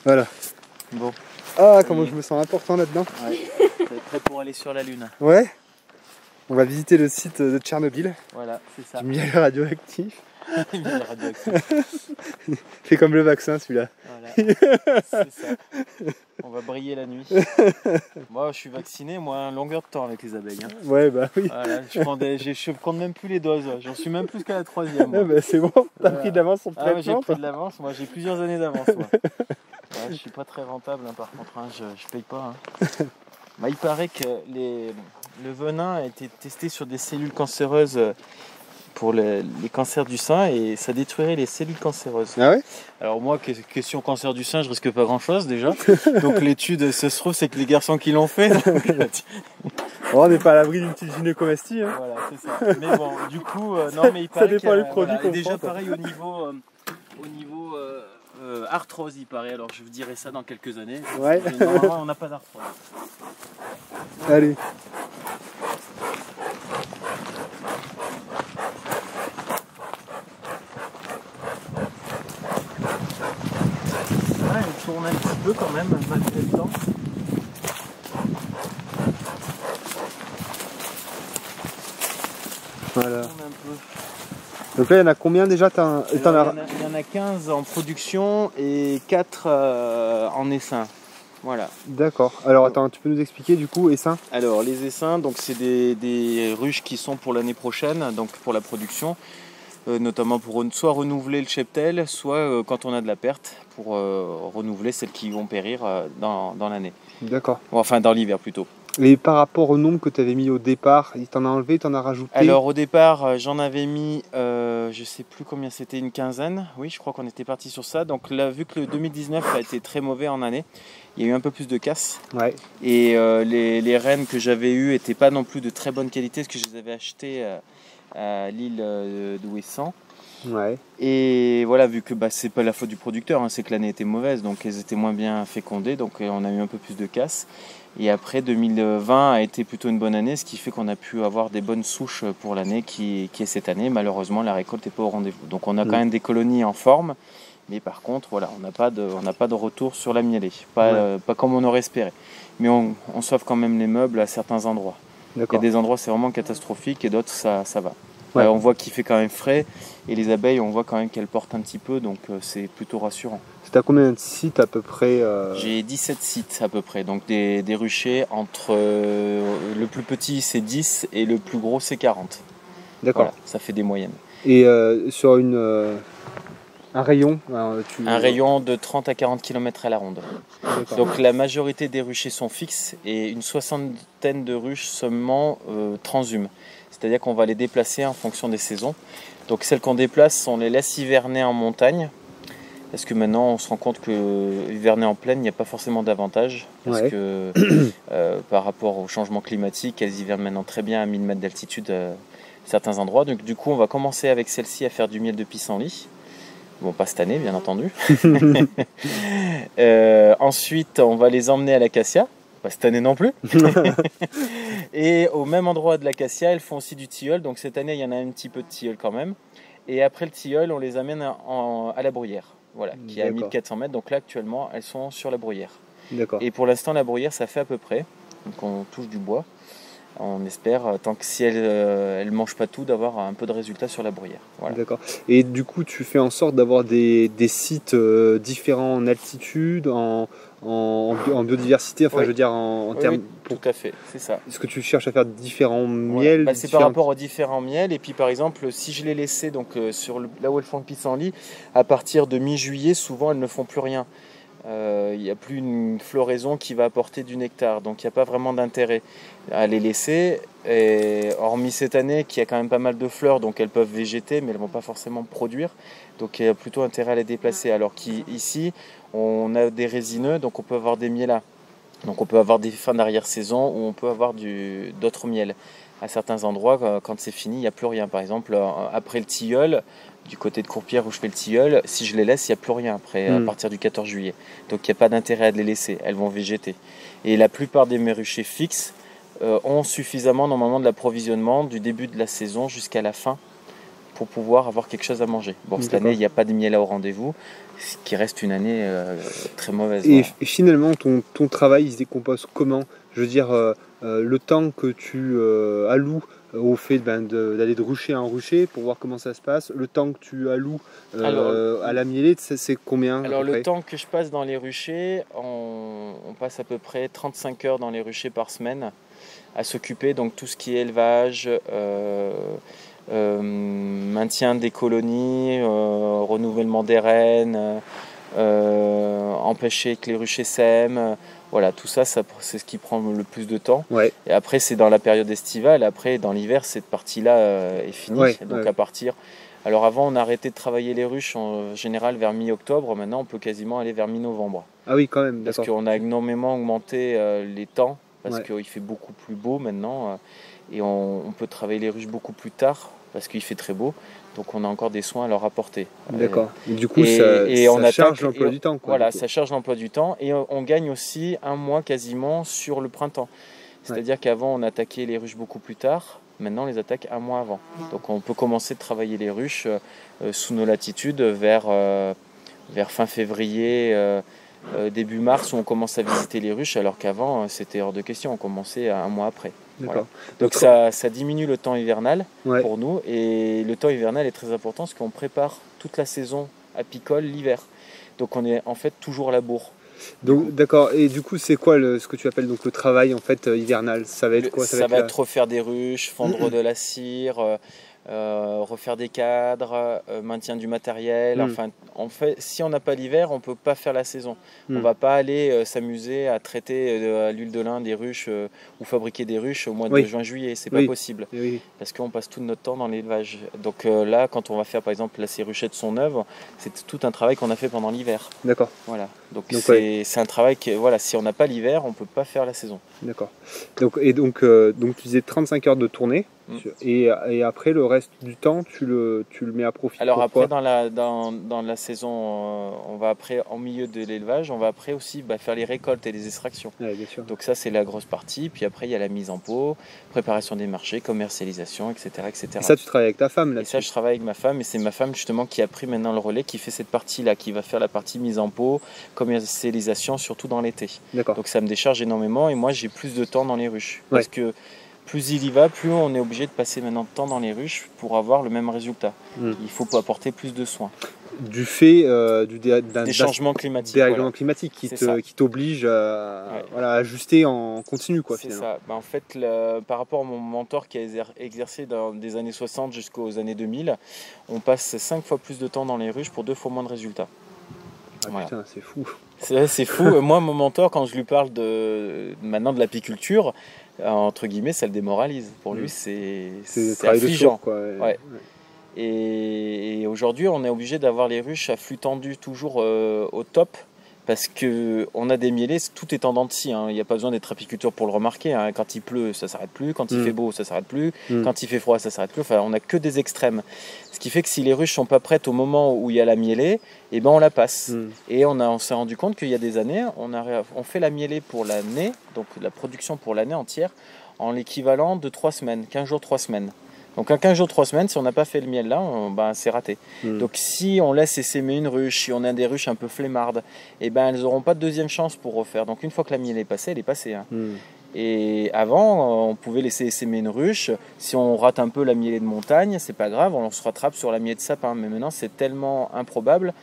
Voilà. Bon. Ah, comment je me sens important là-dedans. Ouais. T'es prêt pour aller sur la Lune. Ouais. On va visiter le site de Tchernobyl. Voilà, c'est ça. Du miel radioactif. Miel radioactif. Fait comme le vaccin celui-là. Voilà, c'est ça. On va briller la nuit. Moi, je suis vacciné, moi, longueur de temps avec les abeilles. Hein. Ouais, bah oui. Voilà, je compte même plus les doses. J'en suis même plus qu'à la 3e. Moi. Bah, c'est bon, t'as pris de l'avance sur le traitement. J'ai pris de l'avance. Moi, j'ai plusieurs années d'avance. Moi. Ouais, je suis pas très rentable, hein, par contre. Hein, je paye pas. Hein. Bah, il paraît que le venin a été testé sur des cellules cancéreuses pour les cancers du sein et ça détruirait les cellules cancéreuses. Ah ouais? Alors moi, question cancer du sein, je risque pas grand chose déjà. Donc l'étude, ça se trouve, c'est que les garçons qui l'ont fait. On n'est pas à l'abri d'une petite gynécomastie. Hein. Voilà, c'est ça. Mais bon, du coup, non, mais il paraît ça dépend des produits qu'on déjà prend, pareil au niveau arthrose, il paraît. Alors je vous dirai ça dans quelques années. Ouais. Normalement, on n'a pas d'arthrose. Allez. Elle tourne un petit peu quand même, malgré le temps. Voilà. Donc là, il y en a combien déjà? Il y en a 15 en production et 4 en essaim. Voilà. D'accord. Alors attends, tu peux nous expliquer du coup, essaim? Alors les essaims, donc c'est des ruches qui sont pour l'année prochaine, donc pour la production. Notamment pour soit renouveler le cheptel, soit quand on a de la perte, pour renouveler celles qui vont périr dans l'année. D'accord. Enfin dans l'hiver plutôt. Et par rapport au nombre que tu avais mis au départ, il t'en a enlevé, il t'en a rajouté? Alors au départ, j'en avais mis, je sais plus combien c'était, une quinzaine. Oui, je crois qu'on était parti sur ça. Donc là, vu que le 2019 a été très mauvais en année, il y a eu un peu plus de casse. Ouais. Et les rennes que j'avais eues n'étaient pas non plus de très bonne qualité, parce que je les avais achetées à l'île d'Ouessant. Ouais. Et voilà, vu que c'est pas la faute du producteur, hein, c'est que l'année était mauvaise, donc elles étaient moins bien fécondées, donc on a eu un peu plus de casse. Et après 2020 a été plutôt une bonne année, ce qui fait qu'on a pu avoir des bonnes souches pour l'année qui est cette année. Malheureusement, la récolte n'est pas au rendez-vous. Donc on a quand même des colonies en forme, mais par contre, voilà, on n'a pas de retour sur la mielée, pas comme on aurait espéré. Mais on sauve quand même les meubles à certains endroits. Il y a des endroits c'est vraiment catastrophique et d'autres ça va. Ouais. On voit qu'il fait quand même frais et les abeilles on voit quand même qu'elles portent un petit peu, donc c'est plutôt rassurant. C'est à combien de sites à peu près J'ai 17 sites à peu près, donc des ruchers entre le plus petit c'est 10 et le plus gros c'est 40. D'accord. Voilà, ça fait des moyennes. Et sur un rayon Un rayon de 30 à 40 km à la ronde. Donc la majorité des ruchers sont fixes et une soixantaine de ruches seulement transhument. C'est-à-dire qu'on va les déplacer en fonction des saisons. Donc celles qu'on déplace, on les laisse hiverner en montagne. Parce que maintenant on se rend compte que hiverner en plaine, il n'y a pas forcément d'avantage. Parce que par rapport au changement climatique, elles hivernent maintenant très bien à 1000 mètres d'altitude à certains endroits. Donc du coup on va commencer avec celle-ci à faire du miel de pissenlit. Bon, pas cette année, bien entendu. Ensuite, on va les emmener à l'acacia. Pas cette année non plus. Et au même endroit de l'acacia, elles font aussi du tilleul. Donc cette année, il y en a un petit peu de tilleul quand même. Et après le tilleul, on les amène à la bruyère. Voilà, qui est à 1400 mètres. Donc là, actuellement, elles sont sur la bruyère. D'accord. Et pour l'instant, la bruyère, ça fait à peu près. Donc on touche du bois. On espère, tant que si elle ne mange pas tout, d'avoir un peu de résultat sur la bruyère. Voilà. D'accord. Et du coup, tu fais en sorte d'avoir des sites différents en altitude, en biodiversité, enfin je veux dire en termes... Tout à fait, c'est ça. Est-ce que tu cherches à faire différents miels? C'est par rapport aux différents miels. Et puis par exemple, si je les laissais donc, là où elles font le pissenlit, à partir de mi-juillet, souvent elles ne font plus rien. Il n'y a plus une floraison qui va apporter du nectar, donc il n'y a pas vraiment d'intérêt à les laisser. Et hormis cette année qui a quand même pas mal de fleurs, donc elles peuvent végéter, mais elles ne vont pas forcément produire, donc il y a plutôt intérêt à les déplacer. Alors qu'ici, on a des résineux, donc on peut avoir des mielas. Donc on peut avoir des fins d'arrière-saison où on peut avoir d'autres miels. À certains endroits, quand c'est fini, il n'y a plus rien. Par exemple, après le tilleul, du côté de Courpierre où je fais le tilleul, si je les laisse, il n'y a plus rien après, à partir du 14 juillet. Donc il n'y a pas d'intérêt à les laisser, elles vont végéter. Et la plupart des ruchers fixes ont suffisamment normalement de l'approvisionnement du début de la saison jusqu'à la fin pour pouvoir avoir quelque chose à manger. Bon, cette année, il n'y a pas de miel au rendez-vous, ce qui reste une année très mauvaise. Et finalement, ton travail, il se décompose comment? Je veux dire, le temps que tu alloues au fait d'aller de rucher en rucher pour voir comment ça se passe, le temps que tu alloues à la mielée, c'est combien? Alors le temps que je passe dans les ruchers, on passe à peu près 35 heures dans les ruchers par semaine à s'occuper, donc tout ce qui est élevage, maintien des colonies, renouvellement des reines, empêcher que les ruchers sèment, voilà, tout ça, c'est ce qui prend le plus de temps. Ouais. Et après c'est dans la période estivale, après dans l'hiver cette partie-là est finie, donc à partir... Alors avant on a arrêté de travailler les ruches en général vers mi-octobre, maintenant on peut quasiment aller vers mi-novembre. Ah oui quand même, parce qu'on a énormément augmenté les temps, parce qu'il fait beaucoup plus beau maintenant, et on peut travailler les ruches beaucoup plus tard, parce qu'il fait très beau, donc on a encore des soins à leur apporter. D'accord, et du coup ça charge l'emploi du temps. Voilà, ça charge l'emploi du temps, et on gagne aussi un mois quasiment sur le printemps. C'est-à-dire qu'avant on attaquait les ruches beaucoup plus tard, maintenant on les attaque un mois avant. Donc on peut commencer de travailler les ruches sous nos latitudes vers fin février, début mars, où on commence à visiter les ruches, alors qu'avant c'était hors de question, on commençait un mois après. Voilà. Donc ça diminue le temps hivernal pour nous, et le temps hivernal est très important parce qu'on prépare toute la saison apicole l'hiver. Donc on est en fait toujours à la bourre. Donc d'accord, et du coup c'est quoi ce que tu appelles donc le travail en fait hivernal? Ça va être quoi? Ça va être refaire des ruches, fendre de la cire, refaire des cadres, maintien du matériel. Enfin, en fait, si on n'a pas l'hiver, on ne peut pas faire la saison. On ne va pas aller s'amuser à traiter à l'huile de lin des ruches ou fabriquer des ruches au mois de juin-juillet. C'est pas possible. Parce qu'on passe tout notre temps dans l'élevage. Donc là, quand on va faire par exemple ces ruchettes sont neuves, c'est tout un travail qu'on a fait pendant l'hiver. D'accord. Voilà. Donc c'est un travail que, voilà, si on n'a pas l'hiver, on ne peut pas faire la saison. D'accord. Donc tu disais 35 heures de tournée. Et après le reste du temps tu le mets à profit. Alors après dans la saison on va après en milieu de l'élevage, on va après aussi faire les récoltes et les extractions. Bien sûr. Donc ça c'est la grosse partie, puis après il y a la mise en pot, préparation des marchés, commercialisation, etc. Et ça tu travailles avec ta femme là-dessus? Et ça je travaille avec ma femme, et c'est ma femme justement qui a pris maintenant le relais, qui fait cette partie là, qui va faire la partie mise en pot, commercialisation, surtout dans l'été. D'accord. Donc ça me décharge énormément, et moi j'ai plus de temps dans les ruches. Parce que plus il y va, plus on est obligé de passer maintenant de temps dans les ruches pour avoir le même résultat. Il faut apporter plus de soins. Du fait des changements climatiques. Des règlements climatiques qui t'obligent à ajuster en continu. C'est ça. En fait, par rapport à mon mentor qui a exercé dans des années 60 jusqu'aux années 2000, on passe 5 fois plus de temps dans les ruches pour 2 fois moins de résultats. Putain, c'est fou. C'est fou. Moi, mon mentor, quand je lui parle maintenant de l'apiculture, entre guillemets, ça le démoralise. Pour lui, c'est affligeant. Et aujourd'hui, on est obligé d'avoir les ruches à flux tendu toujours au top, parce qu'on a des mielés, tout est en dents de scie. Il n'y a pas besoin d'être apiculteur pour le remarquer. Quand il pleut, ça ne s'arrête plus. Quand il fait beau, ça ne s'arrête plus. Quand il fait froid, ça ne s'arrête plus. Enfin, on n'a que des extrêmes. Ce qui fait que si les ruches ne sont pas prêtes au moment où il y a la mielée, on la passe. Et on s'est rendu compte qu'il y a des années, on fait la mielée pour l'année, donc la production pour l'année entière, en l'équivalent de 3 semaines, 15 jours, 3 semaines. Donc en 15 jours, 3 semaines, si on n'a pas fait le miel là, c'est raté. Donc si on laisse essaimer une ruche, si on a des ruches un peu flemmardes, elles n'auront pas de deuxième chance pour refaire. Donc une fois que la miel est passée, elle est passée. Et avant, on pouvait laisser essaimer une ruche. Si on rate un peu la mielée de montagne, c'est pas grave, on se rattrape sur la mielée de sapin. Mais maintenant, c'est tellement improbable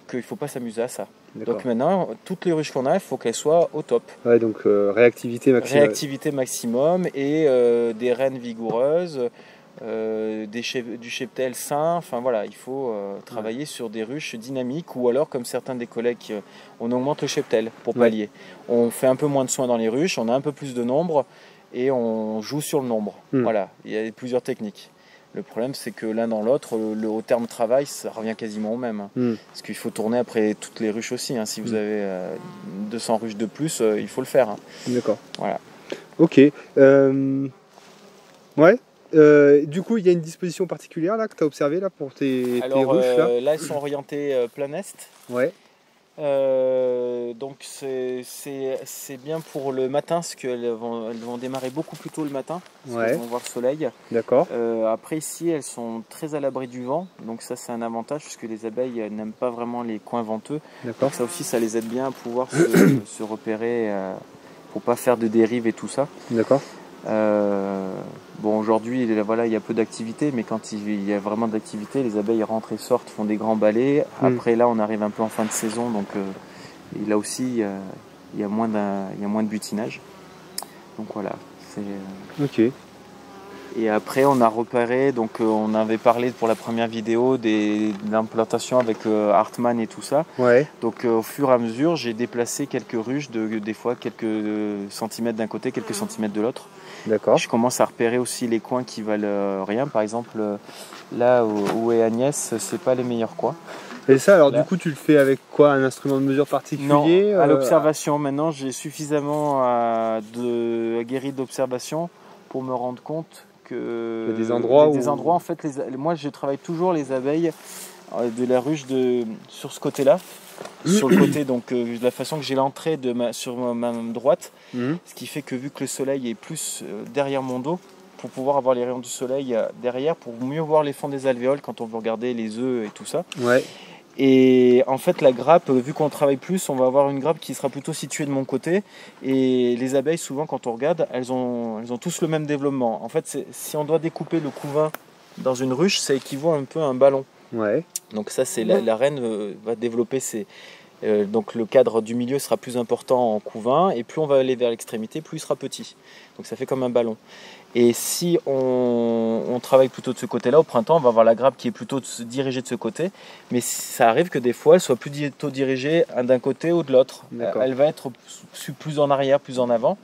qu'il ne faut pas s'amuser à ça. Donc maintenant, toutes les ruches qu'on a, il faut qu'elles soient au top. Donc réactivité maximum. Réactivité maximum et des reines vigoureuses. Du cheptel sain, enfin voilà, il faut travailler sur des ruches dynamiques, ou alors comme certains des collègues, on augmente le cheptel pour pallier. On fait un peu moins de soins dans les ruches, on a un peu plus de nombre et on joue sur le nombre. Voilà, il y a plusieurs techniques. Le problème c'est que l'un dans l'autre, au terme travail, ça revient quasiment au même. Parce qu'il faut tourner après toutes les ruches aussi. Si vous avez 200 ruches de plus, il faut le faire. D'accord. Voilà. Ok. Du coup, il y a une disposition particulière là que tu as observée là pour tes ruches là. Là, elles sont orientées plein est. Donc c'est bien pour le matin, parce qu'elles vont démarrer beaucoup plus tôt le matin, parce qu'elles vont voir le soleil. D'accord. Après ici, elles sont très à l'abri du vent, donc ça c'est un avantage, parce que les abeilles n'aiment pas vraiment les coins venteux. Donc ça aussi, ça les aide bien à pouvoir se repérer, pour pas faire de dérive et tout ça. D'accord. Bon, aujourd'hui, voilà, il y a peu d'activité, mais quand il y a vraiment d'activité, les abeilles rentrent et sortent, font des grands balais. Après, là, on arrive un peu en fin de saison, donc et là aussi, il y a moins de butinage. Donc voilà. Ok. Et après, on a repéré, donc on avait parlé pour la première vidéo d'implantation avec Hartmann et tout ça. Ouais. Donc au fur et à mesure, j'ai déplacé quelques ruches, des fois quelques centimètres d'un côté, quelques centimètres de l'autre. D'accord. Je commence à repérer aussi les coins qui valent rien. Par exemple, là où est Agnès, c'est pas les meilleurs coins. Et ça, alors là, du coup, tu le fais avec quoi? Un instrument de mesure particulier? Non, à l'observation. Maintenant, j'ai suffisamment aguerri d'observation pour me rendre compte que des endroits en fait, moi, je travaille toujours les abeilles de la ruche sur ce côté-là. Sur le côté, donc de la façon que j'ai l'entrée sur ma main droite, ce qui fait que vu que le soleil est plus derrière mon dos, pour pouvoir avoir les rayons du soleil derrière, pour mieux voir les fonds des alvéoles quand on veut regarder les œufs et tout ça. Ouais. Et en fait, la grappe, vu qu'on travaille plus, on va avoir une grappe qui sera plutôt située de mon côté. Et les abeilles, souvent, quand on regarde, elles ont tous le même développement. En fait, si on doit découper le couvain dans une ruche, ça équivaut un peu à un ballon. Ouais. Donc ça, c'est la reine va développer donc le cadre du milieu sera plus important en couvain, et plus on va aller vers l'extrémité, plus il sera petit. Donc ça fait comme un ballon. Et si on travaille plutôt de ce côté-là, au printemps, on va avoir la grappe qui est plutôt dirigée de ce côté. Mais ça arrive que des fois, elle soit plutôt dirigée d'un côté ou de l'autre. Elle va être plus en arrière, plus en avant.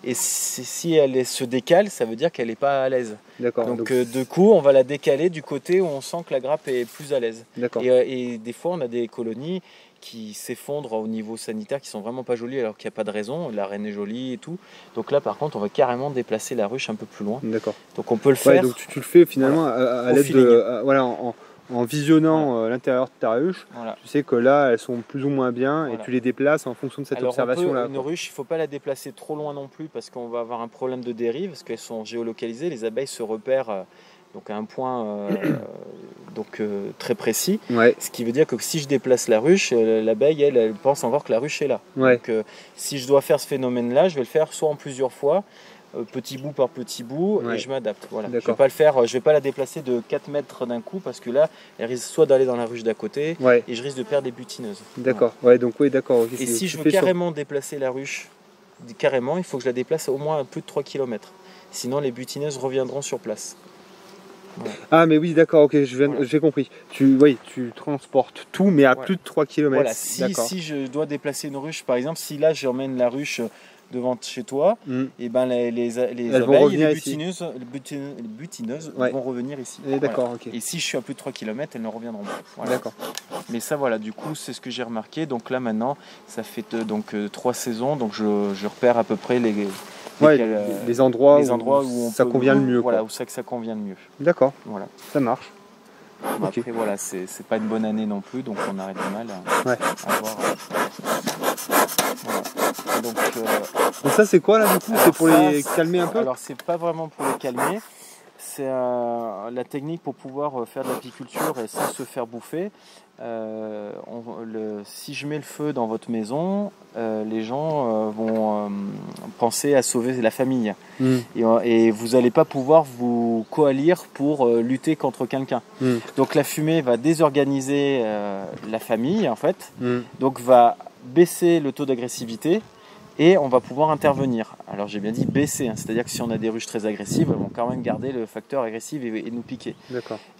Et si elle se décale, ça veut dire qu'elle n'est pas à l'aise. Donc du coup, on va la décaler du côté où on sent que la grappe est plus à l'aise. Et des fois, on a des colonies qui s'effondrent au niveau sanitaire, qui sont vraiment pas jolies alors qu'il n'y a pas de raison. La reine est jolie et tout. Donc là, par contre, on va carrément déplacer la ruche un peu plus loin. Donc on peut le faire. Donc tu le fais finalement à l'aide de en visionnant l'intérieur de ta ruche. Tu sais que là, elles sont plus ou moins bien et tu les déplaces en fonction de cette observation-là. Une ruche, il ne faut pas la déplacer trop loin non plus parce qu'on va avoir un problème de dérive parce qu'elles sont géolocalisées. Les abeilles se repèrent donc à un point très précis. Ce qui veut dire que si je déplace la ruche, l'abeille, elle pense encore que la ruche est là. Donc si je dois faire ce phénomène-là, je vais le faire soit en plusieurs fois, petit bout par petit bout, et je m'adapte. Voilà. Je ne vais pas la déplacer de 4 mètres d'un coup parce que là, elle risque soit d'aller dans la ruche d'à côté et je risque de perdre des butineuses. Et si je veux carrément déplacer la ruche, il faut que je la déplace à au moins à plus de 3 km. Sinon, les butineuses reviendront sur place. Ah mais oui, d'accord, ok, j'ai compris. Tu transportes tout mais à plus de 3 km. Voilà, si je dois déplacer une ruche, par exemple, si là j'emmène la ruche devant chez toi, et ben les abeilles et les butineuses vont revenir ici. Et si je suis à plus de 3 km, elles ne reviendront pas. Mais ça, voilà, du coup, c'est ce que j'ai remarqué. Donc là maintenant, ça fait 3 saisons, donc je repère à peu près les endroits où ça convient le mieux. Voilà, où ça convient le mieux. D'accord, voilà, ça marche. Après, voilà, c'est pas une bonne année non plus, donc on arrête du mal à voir. Voilà. Donc ça, c'est quoi là du coup? C'est pour les calmer un peu? Alors, c'est pas vraiment pour les calmer. C'est la technique pour pouvoir faire de l'apiculture et sans se faire bouffer. Si je mets le feu dans votre maison, les gens vont penser à sauver la famille. Et vous n'allez pas pouvoir vous coalire pour lutter contre quelqu'un. Donc la fumée va désorganiser la famille en fait, donc va baisser le taux d'agressivité. Et on va pouvoir intervenir. Alors j'ai bien dit baisser, c'est-à-dire que si on a des ruches très agressives, elles vont quand même garder le facteur agressif et nous piquer.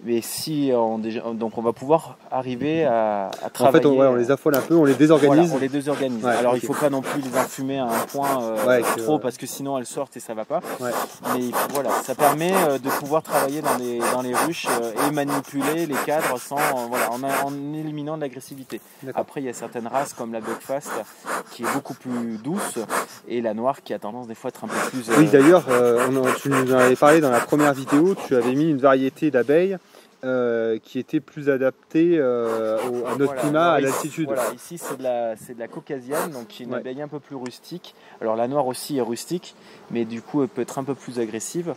Mais si donc on va pouvoir arriver à travailler. En fait, on les affole un peu, on les désorganise. Voilà, on les désorganise. Alors il ne faut pas non plus les enfumer à un point trop parce que sinon elles sortent et ça ne va pas. Mais voilà, ça permet de pouvoir travailler dans les ruches et manipuler les cadres en éliminant de l'agressivité. Après il y a certaines races comme la Buckfast qui est beaucoup plus douce. Et la noire qui a tendance des fois à être un peu plus... Oui, d'ailleurs, tu nous en avais parlé dans la première vidéo, tu avais mis une variété d'abeilles qui était plus adaptée à notre climat, à l'altitude. Voilà, ici c'est de la caucasienne, donc qui est une Ouais. abeille un peu plus rustique. Alors la noire aussi est rustique, mais du coup elle peut être un peu plus agressive.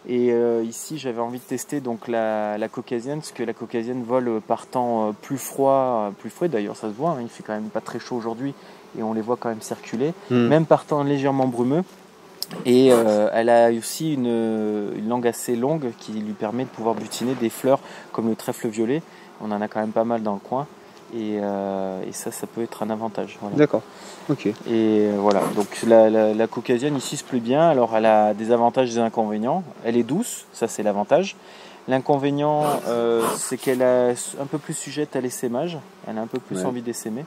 Et ici j'avais envie de tester donc la caucasienne, parce que la caucasienne vole par temps plus froid d'ailleurs ça se voit, hein, il fait quand même pas très chaud aujourd'hui et on les voit quand même circuler, même par temps légèrement brumeux. Et elle a aussi une langue assez longue qui lui permet de pouvoir butiner des fleurs comme le trèfle violet. On en a quand même pas mal dans le coin et ça peut être un avantage. Voilà. D'accord, ok. Et voilà, donc la caucasienne ici se plaît bien. Alors elle a des avantages et des inconvénients. Elle est douce, ça c'est l'avantage. L'inconvénient c'est qu'elle est un peu plus sujette à l'essaimage. Elle a un peu plus envie d'essaimer.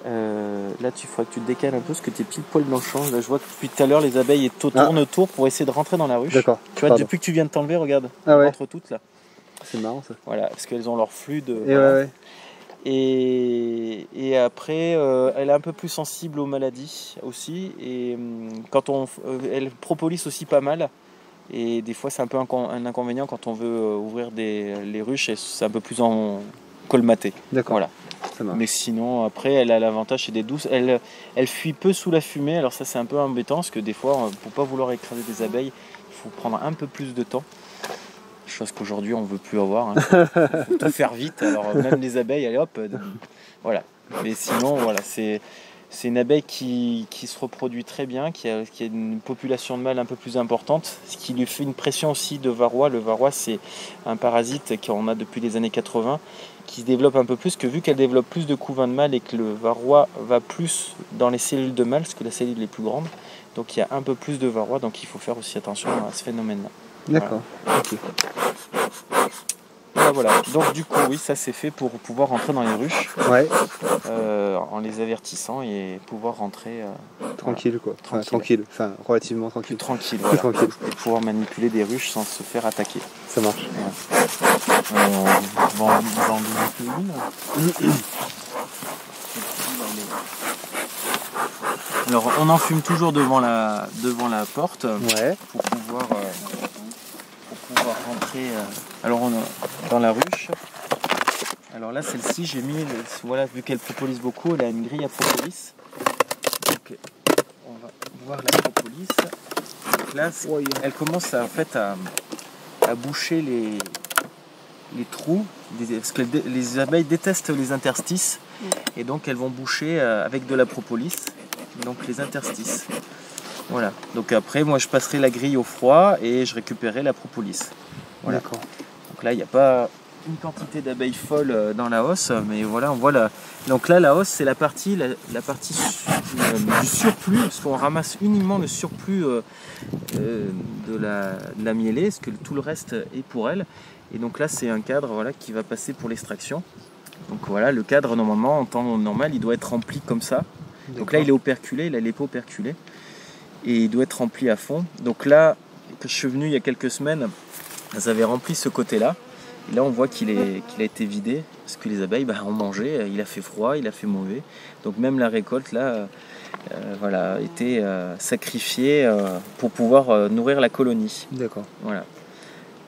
Là, il faudrait que tu te décales un peu parce que tu es pile poil dans le champ. Là, je vois que depuis tout à l'heure, les abeilles tournent autour pour essayer de rentrer dans la ruche. D'accord. Tu vois, depuis que tu viens de t'enlever, regarde, elles rentrent toutes là. C'est marrant ça. Voilà, parce qu'elles ont leur flux de. Et voilà. ouais. Et après, elle est un peu plus sensible aux maladies aussi. Et quand elle propolis aussi pas mal. Et des fois, c'est un peu un inconvénient quand on veut ouvrir les ruches. C'est un peu plus colmaté. D'accord. Voilà. Mais sinon, après, elle a l'avantage, c'est des douces. Elle fuit peu sous la fumée. Alors ça, c'est un peu embêtant parce que des fois, pour pas vouloir écraser des abeilles, il faut prendre un peu plus de temps. Chose qu'aujourd'hui, on veut plus avoir. Hein. Faut tout faire vite. Alors même les abeilles, allez hop, voilà. Mais sinon, voilà, c'est une abeille qui se reproduit très bien, qui a une population de mâles un peu plus importante, ce qui lui fait une pression aussi de varroa. Le varroa, c'est un parasite qu'on a depuis les années 80, qui se développe un peu plus, que vu qu'elle développe plus de couvains de mâles et que le varroa va plus dans les cellules de mâles, parce que la cellule est plus grande, donc il y a un peu plus de varroa, donc il faut faire aussi attention à ce phénomène-là. D'accord, ok. Voilà. Donc du coup, oui, ça c'est fait pour pouvoir rentrer dans les ruches, en les avertissant et pouvoir rentrer tranquille quoi. Tranquille, enfin relativement tranquille. Tranquille, voilà. Tranquille. Et pouvoir manipuler des ruches sans se faire attaquer. Ça marche. Voilà. On va en visiter une. Alors on enfume toujours devant la porte pour pouvoir rentrer dans la ruche. Alors là, celle-ci, j'ai mis, voilà, vu qu'elle propolis beaucoup, elle a une grille à propolis. Donc on va voir la propolis. Donc là, elle commence en fait à boucher les trous, parce que les abeilles détestent les interstices, et donc elles vont boucher avec de la propolis, donc les interstices. Voilà. Donc après, moi, je passerai la grille au froid et je récupérerai la propolis. Voilà. D'accord. Donc là, il n'y a pas une quantité d'abeilles folles dans la hausse, mais voilà, on voit la. Donc là, la hausse, c'est la partie du surplus, parce qu'on ramasse uniquement le surplus de la mielée, parce que tout le reste est pour elle. Et donc là, c'est un cadre, voilà, qui va passer pour l'extraction. Donc voilà, le cadre, normalement, en temps normal, il doit être rempli comme ça. Donc là, il est operculé, il a les peaux operculées. Et il doit être rempli à fond. Donc là, quand je suis venu il y a quelques semaines, ça avait rempli ce côté-là. Et là, on voit qu'il a été vidé, parce que les abeilles ont mangé, il a fait froid, il a fait mauvais. Donc même la récolte, là, a été sacrifiée pour pouvoir nourrir la colonie. D'accord. Voilà.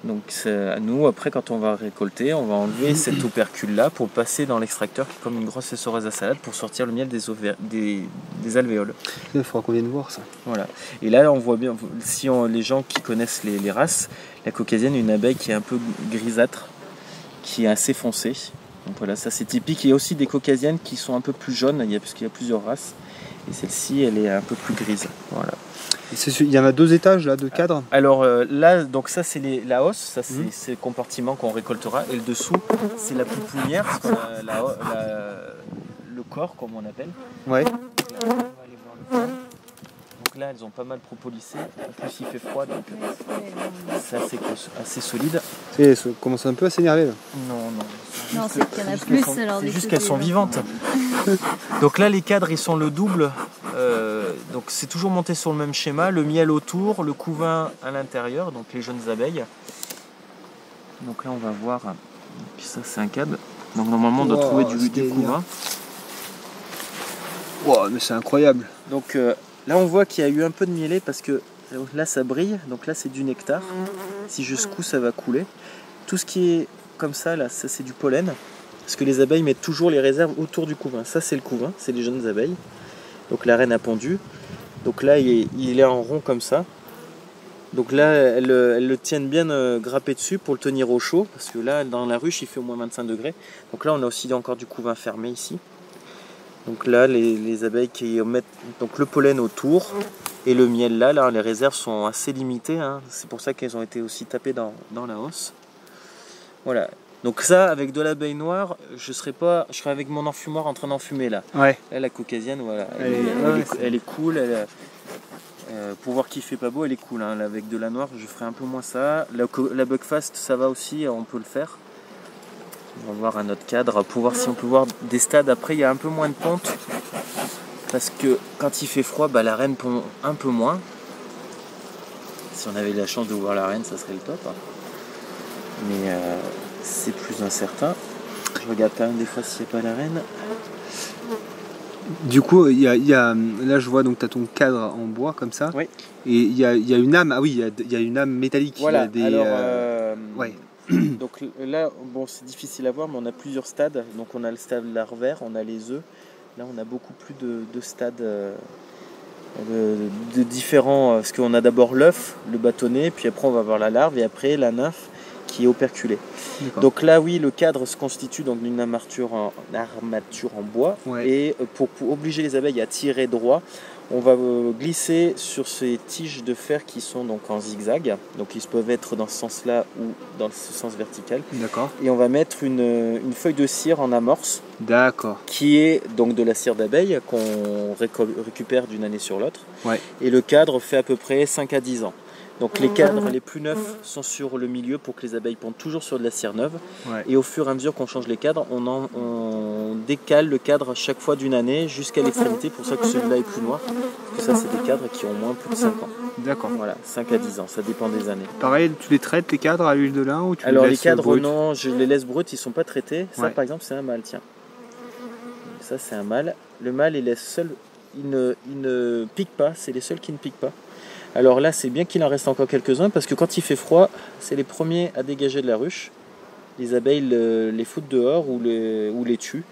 Donc nous, après, quand on va récolter, on va enlever cet opercule-là pour le passer dans l'extracteur, qui est comme une grosse essoreuse à salade, pour sortir le miel des alvéoles. Il faudra qu'on vienne voir ça. Voilà. Et là, on voit bien, si les gens qui connaissent les races, la caucasienne est une abeille qui est un peu grisâtre, qui est assez foncée. Donc voilà, ça c'est typique. Il y a aussi des caucasiennes qui sont un peu plus jaunes, parce qu'il y a plusieurs races. Et celle-ci, elle est un peu plus grise. Voilà. Il y en a 2 étages là de cadre. Alors là, donc ça c'est la hausse, ça c'est le compartiment qu'on récoltera, et le dessous c'est la pouponnière, le corps comme on appelle. Ouais. Donc, là, on va aller voir le corps. Donc là elles ont pas mal propolisé, en plus il fait froid donc c'est assez solide. Ça commence un peu à s'énerver là. Non, c'est qu'il y en a plus. C'est juste qu'elles sont vivantes. Donc là les cadres ils sont le double. Donc c'est toujours monté sur le même schéma, le miel autour, le couvain à l'intérieur, donc les jeunes abeilles. Donc là on va voir, puis ça c'est un cadre, donc normalement on doit trouver du couvain. Wow, mais c'est incroyable. Donc là on voit qu'il y a eu un peu de mielé parce que là ça brille, donc là c'est du nectar. Si je secoue ça va couler. Tout ce qui est comme ça, là, ça c'est du pollen. Parce que les abeilles mettent toujours les réserves autour du couvain. Ça c'est le couvain, c'est les jeunes abeilles. Donc la reine a pondu. Donc là il est en rond comme ça. Donc là elles le tiennent bien grappé dessus pour le tenir au chaud. Parce que là dans la ruche il fait au moins 25 degrés. Donc là on a aussi encore du couvain fermé ici. Donc là les abeilles qui mettent donc le pollen autour et le miel là les réserves sont assez limitées. Hein. C'est pour ça qu'elles ont été aussi tapées dans la hausse. Voilà. Donc ça, avec de l'abeille noire, je serais avec mon enfumoir en train d'enfumer là. Ouais. Là, la caucasienne, voilà, Elle elle est cool. Pour voir qu'il fait pas beau, elle est cool. Hein. Là, avec de la noire, je ferai un peu moins ça. La Buckfast, ça va aussi, on peut le faire. On va voir un autre cadre pour voir si on peut voir des stades. Après, il y a un peu moins de ponte parce que quand il fait froid, bah, la reine pond un peu moins. Si on avait la chance de voir la reine, ça serait le top. Hein. Mais c'est plus incertain. Je regarde quand même des fois s'il n'y a pas la reine. Du coup, là je vois donc tu as ton cadre en bois comme ça. Oui. Et il y a une âme, ah oui, il y a une âme métallique. Voilà, il y a des, ouais. Donc là, bon, c'est difficile à voir, mais on a plusieurs stades. Donc on a le stade larvaire, on a les œufs. Là, on a beaucoup plus de stades de différents. Parce qu'on a d'abord l'œuf, le bâtonnet, puis après on va avoir la larve et après la nymphe qui est operculée. Donc là, oui, le cadre se constitue donc d'une armature en bois. Ouais. Et pour obliger les abeilles à tirer droit, on va glisser sur ces tiges de fer qui sont donc en zigzag. Donc ils peuvent être dans ce sens-là ou dans ce sens vertical. D'accord. Et on va mettre une feuille de cire en amorce. D'accord. Qui est donc de la cire d'abeille qu'on récupère d'une année sur l'autre. Ouais. Et le cadre fait à peu près 5 à 10 ans. Donc les cadres les plus neufs sont sur le milieu pour que les abeilles pondent toujours sur de la cire neuve. Ouais. Et au fur et à mesure qu'on change les cadres, on décale le cadre chaque fois d'une année jusqu'à l'extrémité. Pour ça que celui-là est plus noir. Parce que ça, c'est des cadres qui ont au moins plus de 5 ans. D'accord. Voilà, 5 à 10 ans, ça dépend des années. Pareil, tu les traites les cadres à l'huile de lin ou tu Alors les laisses les cadres, bruts? Non, je les laisse bruts, ils ne sont pas traités. Ça, ouais. Par exemple, c'est un mâle, tiens. Ça, c'est un mâle. Le mâle, il laisse seul, il ne pique pas, c'est les seuls qui ne piquent pas. Alors là, c'est bien qu'il en reste encore quelques-uns parce que quand il fait froid, c'est les premiers à dégager de la ruche. Les abeilles les foutent dehors ou les tuent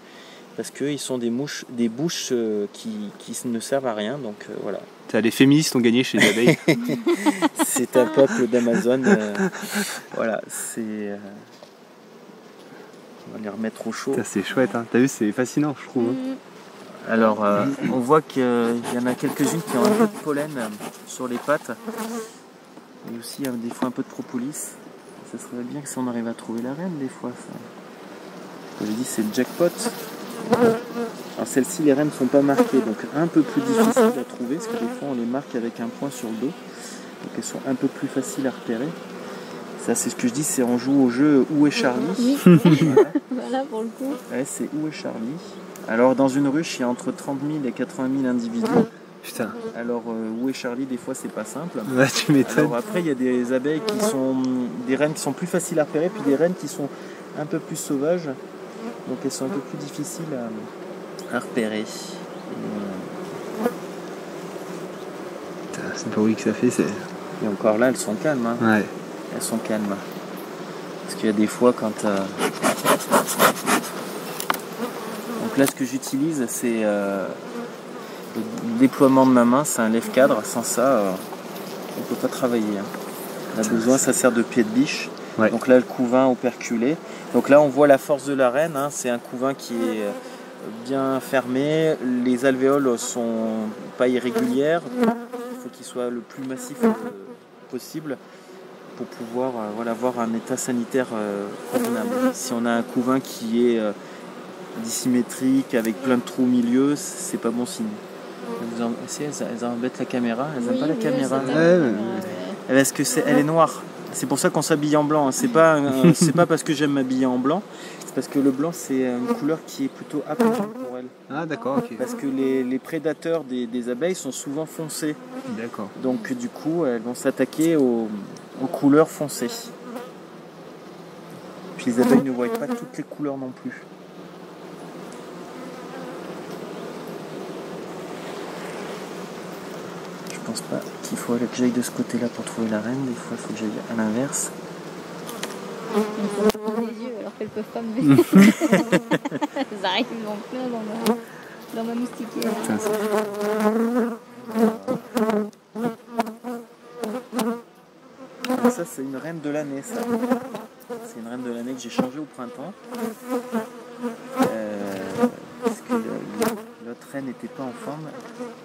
parce qu'ils sont des bouches qui ne servent à rien. Donc voilà. Les féministes ont gagné chez les abeilles. C'est un peuple d'Amazon. Voilà, c'est. On va les remettre au chaud. C'est chouette, hein. T'as vu, c'est fascinant, je trouve. Hein. Alors, on voit qu'il y en a quelques-unes qui ont un peu de pollen sur les pattes. Et aussi, des fois, un peu de propolis. Ça serait bien que si on arrive à trouver la reine, des fois. Ça. Comme je dis, c'est le jackpot. Alors, celles-ci, les reines ne sont pas marquées. Donc, un peu plus difficile à trouver. Parce que des fois, on les marque avec un point sur le dos. Donc, elles sont un peu plus faciles à repérer. Ça, c'est ce que je dis, c'est on joue au jeu Où est Charlie. Oui. Voilà, pour le coup. Ouais, c'est Où est Charlie. Alors dans une ruche, il y a entre 30 000 et 80 000 individus. Putain. Alors où est Charlie, des fois c'est pas simple. Ouais, tu m'étonnes. Alors après il y a des abeilles des reines qui sont plus faciles à repérer, puis des reines qui sont un peu plus sauvages. Donc elles sont un peu plus difficiles à repérer. C'est pas oui que ça fait, c'est. Et encore là, elles sont calmes. Hein. Ouais. Elles sont calmes. Parce qu'il y a des fois quand. Donc là, ce que j'utilise, c'est le déploiement de ma main, c'est un lève-cadre. Sans ça, on ne peut pas travailler. Hein. On a besoin, ça sert de pied de biche. Ouais. Donc là, le couvain operculé. Donc là, on voit la force de la reine. Hein. C'est un couvain qui est bien fermé. Les alvéoles sont pas irrégulières. Il faut qu'il soit le plus massif possible pour pouvoir avoir un état sanitaire convenable. Si on a un couvain qui est dissymétrique avec plein de trous au milieu, c'est pas bon signe. Elles embêtent la caméra, elles n'aiment pas la caméra. Parce que elle est noire. C'est pour ça qu'on s'habille en blanc. C'est pas parce que j'aime m'habiller en blanc, c'est parce que le blanc c'est une couleur qui est plutôt apaisante pour elle. Ah d'accord, ok. Parce que les prédateurs des abeilles sont souvent foncés. D'accord. Donc du coup elles vont s'attaquer aux couleurs foncées. Puis les abeilles ne voient pas toutes les couleurs non plus. Je pense pas qu'il faut que j'aille de ce côté-là pour trouver la reine. Des fois, il faut que j'aille à l'inverse. alors qu'elles peuvent pas me ver. Elles arrivent en plein dans ma moustiquaire. Putain, Ça, c'est une reine de l'année, ça. C'est une reine de l'année que j'ai changée au printemps. Parce que l'autre reine n'était pas en forme.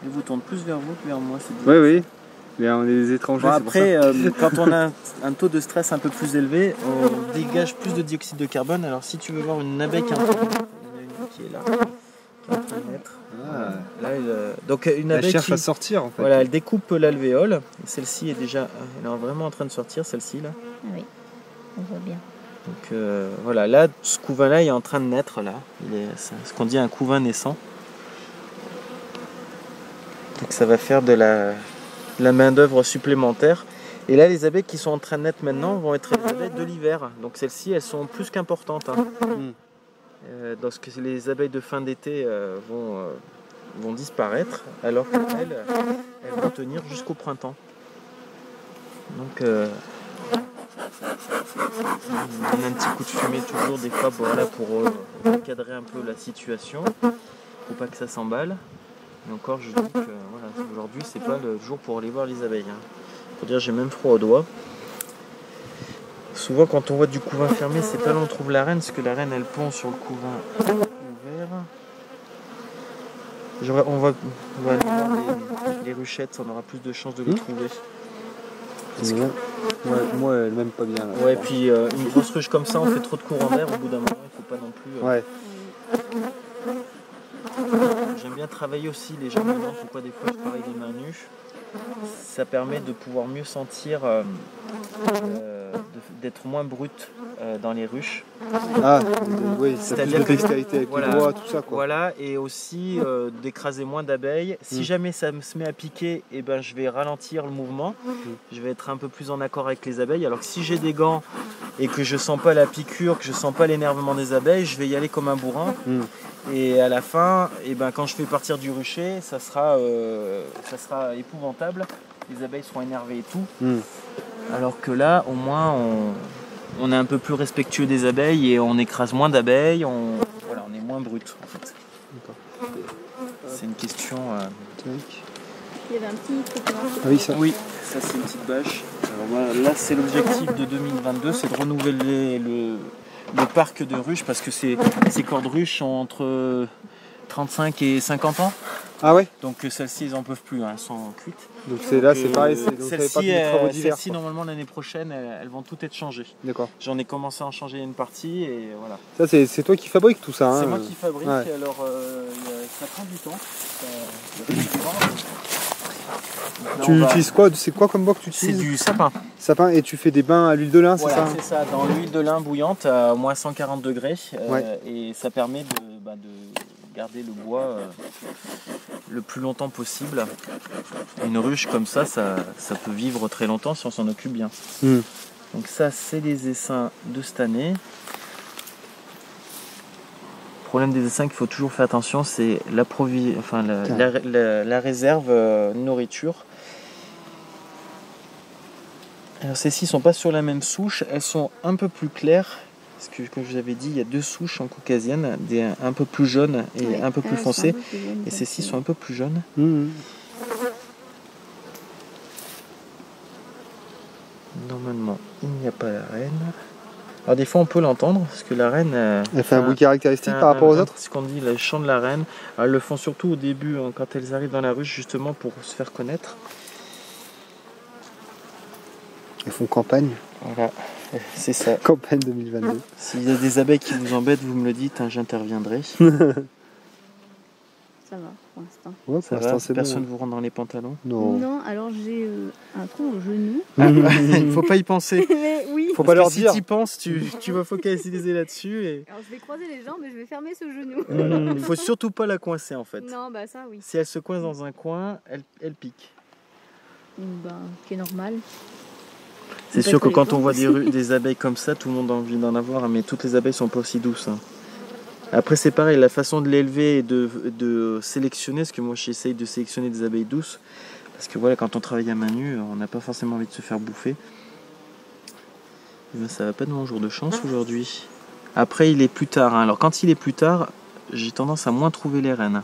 Elle vous tourne plus vers vous que vers moi. oui, oui. Mais on est des étrangers. Bon, c'est pour ça. après, quand on a un taux de stress un peu plus élevé, on dégage plus de dioxyde de carbone. Alors, si tu veux voir une abeille qui est en train de naître, il y en a une qui est là, qui est en train de naître. Ah. Là, donc, une Elle abeille cherche qui, à sortir en fait. voilà, elle découpe l'alvéole. Celle-ci est déjà, elle est vraiment en train de sortir, celle-ci là. Ah oui, on voit bien. Donc voilà, là, ce couvain-là, il est en train de naître là. C'est ce qu'on dit un couvain naissant. Donc ça va faire de la main-d'œuvre supplémentaire. Et là, les abeilles qui sont en train de naître maintenant vont être les abeilles de l'hiver. Donc celles-ci, elles sont plus qu'importantes. Hein. Lorsque les abeilles de fin d'été vont disparaître, alors qu'elles elles vont tenir jusqu'au printemps. Donc on donne un petit coup de fumée toujours des fois voilà, pour encadrer un peu la situation. Faut pas que ça s'emballe. Et encore, je dis que voilà, aujourd'hui, c'est pas le jour pour aller voir les abeilles. Hein. Faut dire, j'ai même froid aux doigts. Souvent, quand on voit du couvain fermé, c'est pas là où on trouve la reine, parce que la reine, elle pond sur le couvain ouvert. On va aller voir les ruchettes, on aura plus de chances de les trouver. Parce que- Moi, elle m'aime pas bien. Là, ouais, puis une grosse ruche comme ça, on fait trop de courant d'air, au bout d'un moment, il faut pas non plus. Ouais. J'aime bien travailler aussi les jambes maintenant, pourquoi des fois je travaille les mains nues. Ça permet de pouvoir mieux sentir, d'être moins brut dans les ruches. Ah, oui, ça plus C'est-à-dire de que- dextérité avec voilà. les doigts, tout ça quoi. Voilà, et aussi d'écraser moins d'abeilles. Si jamais ça se met à piquer, eh ben, je vais ralentir le mouvement. Je vais être un peu plus en accord avec les abeilles. Alors que si j'ai des gants et que je sens pas la piqûre, que je sens pas l'énervement des abeilles, je vais y aller comme un bourrin. Et à la fin, eh ben, quand je fais partir du rucher, ça sera épouvantable. Les abeilles seront énervées et tout. Alors que là, au moins, on est un peu plus respectueux des abeilles et on écrase moins d'abeilles. On est moins brut en fait. C'est une question. Il y avait un petit truc là. Ah oui, ça. Oui, ça c'est une petite bâche. Alors voilà, là, c'est l'objectif de 2022, c'est de renouveler le parc de ruches parce que ces corps de ruches sont entre 35 et 50 ans. Ah ouais. Donc celles-ci, elles en peuvent plus, hein, elles sont cuites. Donc c'est là, c'est pareil. Donc ça fait partie des travaux d'hiver. Celles-ci, normalement, l'année prochaine, elles vont toutes être changées. D'accord. J'en ai commencé à en changer une partie et voilà. Ça, c'est toi qui fabriques tout ça. Hein. C'est moi qui fabrique, Ouais. alors ça prend du temps. Tu utilises quoi? C'est quoi comme bois que tu C'est utilises? du sapin. Sapin, et tu fais des bains à l'huile de lin, Voilà, c'est ça? c'est ça, dans l'huile de lin bouillante à moins 140 degrés. Ouais. Et ça permet de garder le bois le plus longtemps possible. Une ruche comme ça peut vivre très longtemps si on s'en occupe bien. Donc ça, c'est les essaims de cette année. Le problème des essaims qu'il faut toujours faire attention, c'est la réserve nourriture. Alors celles-ci ne sont pas sur la même souche, elles sont un peu plus claires. Parce que comme je vous avais dit, il y a deux souches en caucasienne, un peu plus jaunes et un peu plus foncées. Et celles-ci sont un peu plus jaunes. Normalement, il n'y a pas la reine. Alors des fois on peut l'entendre, parce que la reine... Elle fait un bruit caractéristique par rapport aux autres? C'est ce qu'on dit, le chant de la reine. Alors, elles le font surtout au début, hein, quand elles arrivent dans la ruche, justement pour se faire connaître. Elles font campagne. Voilà, c'est ça. Campagne 2022. S'il y a des abeilles qui vous embêtent, vous me le dites, hein, j'interviendrai. Ça va pour l'instant. Ouais, Ça pour va, l'instant, c'est personne bon. vous rentre dans les pantalons. Non. Non, alors j'ai un trou au genou. Il faut pas y penser. Mais oui. Faut pas leur dire. Si tu y penses, tu vas focaliser là-dessus. Et... Alors je vais croiser les jambes et je vais fermer ce genou. il faut surtout pas la coincer en fait. Non, bah ça oui. Si elle se coince dans un coin, elle pique. Bah, qui est normal. C'est sûr que quand on voit des abeilles comme ça, tout le monde a envie d'en avoir, hein, mais toutes les abeilles sont pas aussi douces. Hein. Après c'est pareil, la façon de l'élever et de sélectionner, parce que moi j'essaye de sélectionner des abeilles douces, parce que voilà, quand on travaille à main nue, on n'a pas forcément envie de se faire bouffer. Mais ça va pas de mon jour de chance aujourd'hui. Après, il est plus tard. Hein. Alors, quand il est plus tard, j'ai tendance à moins trouver les reines.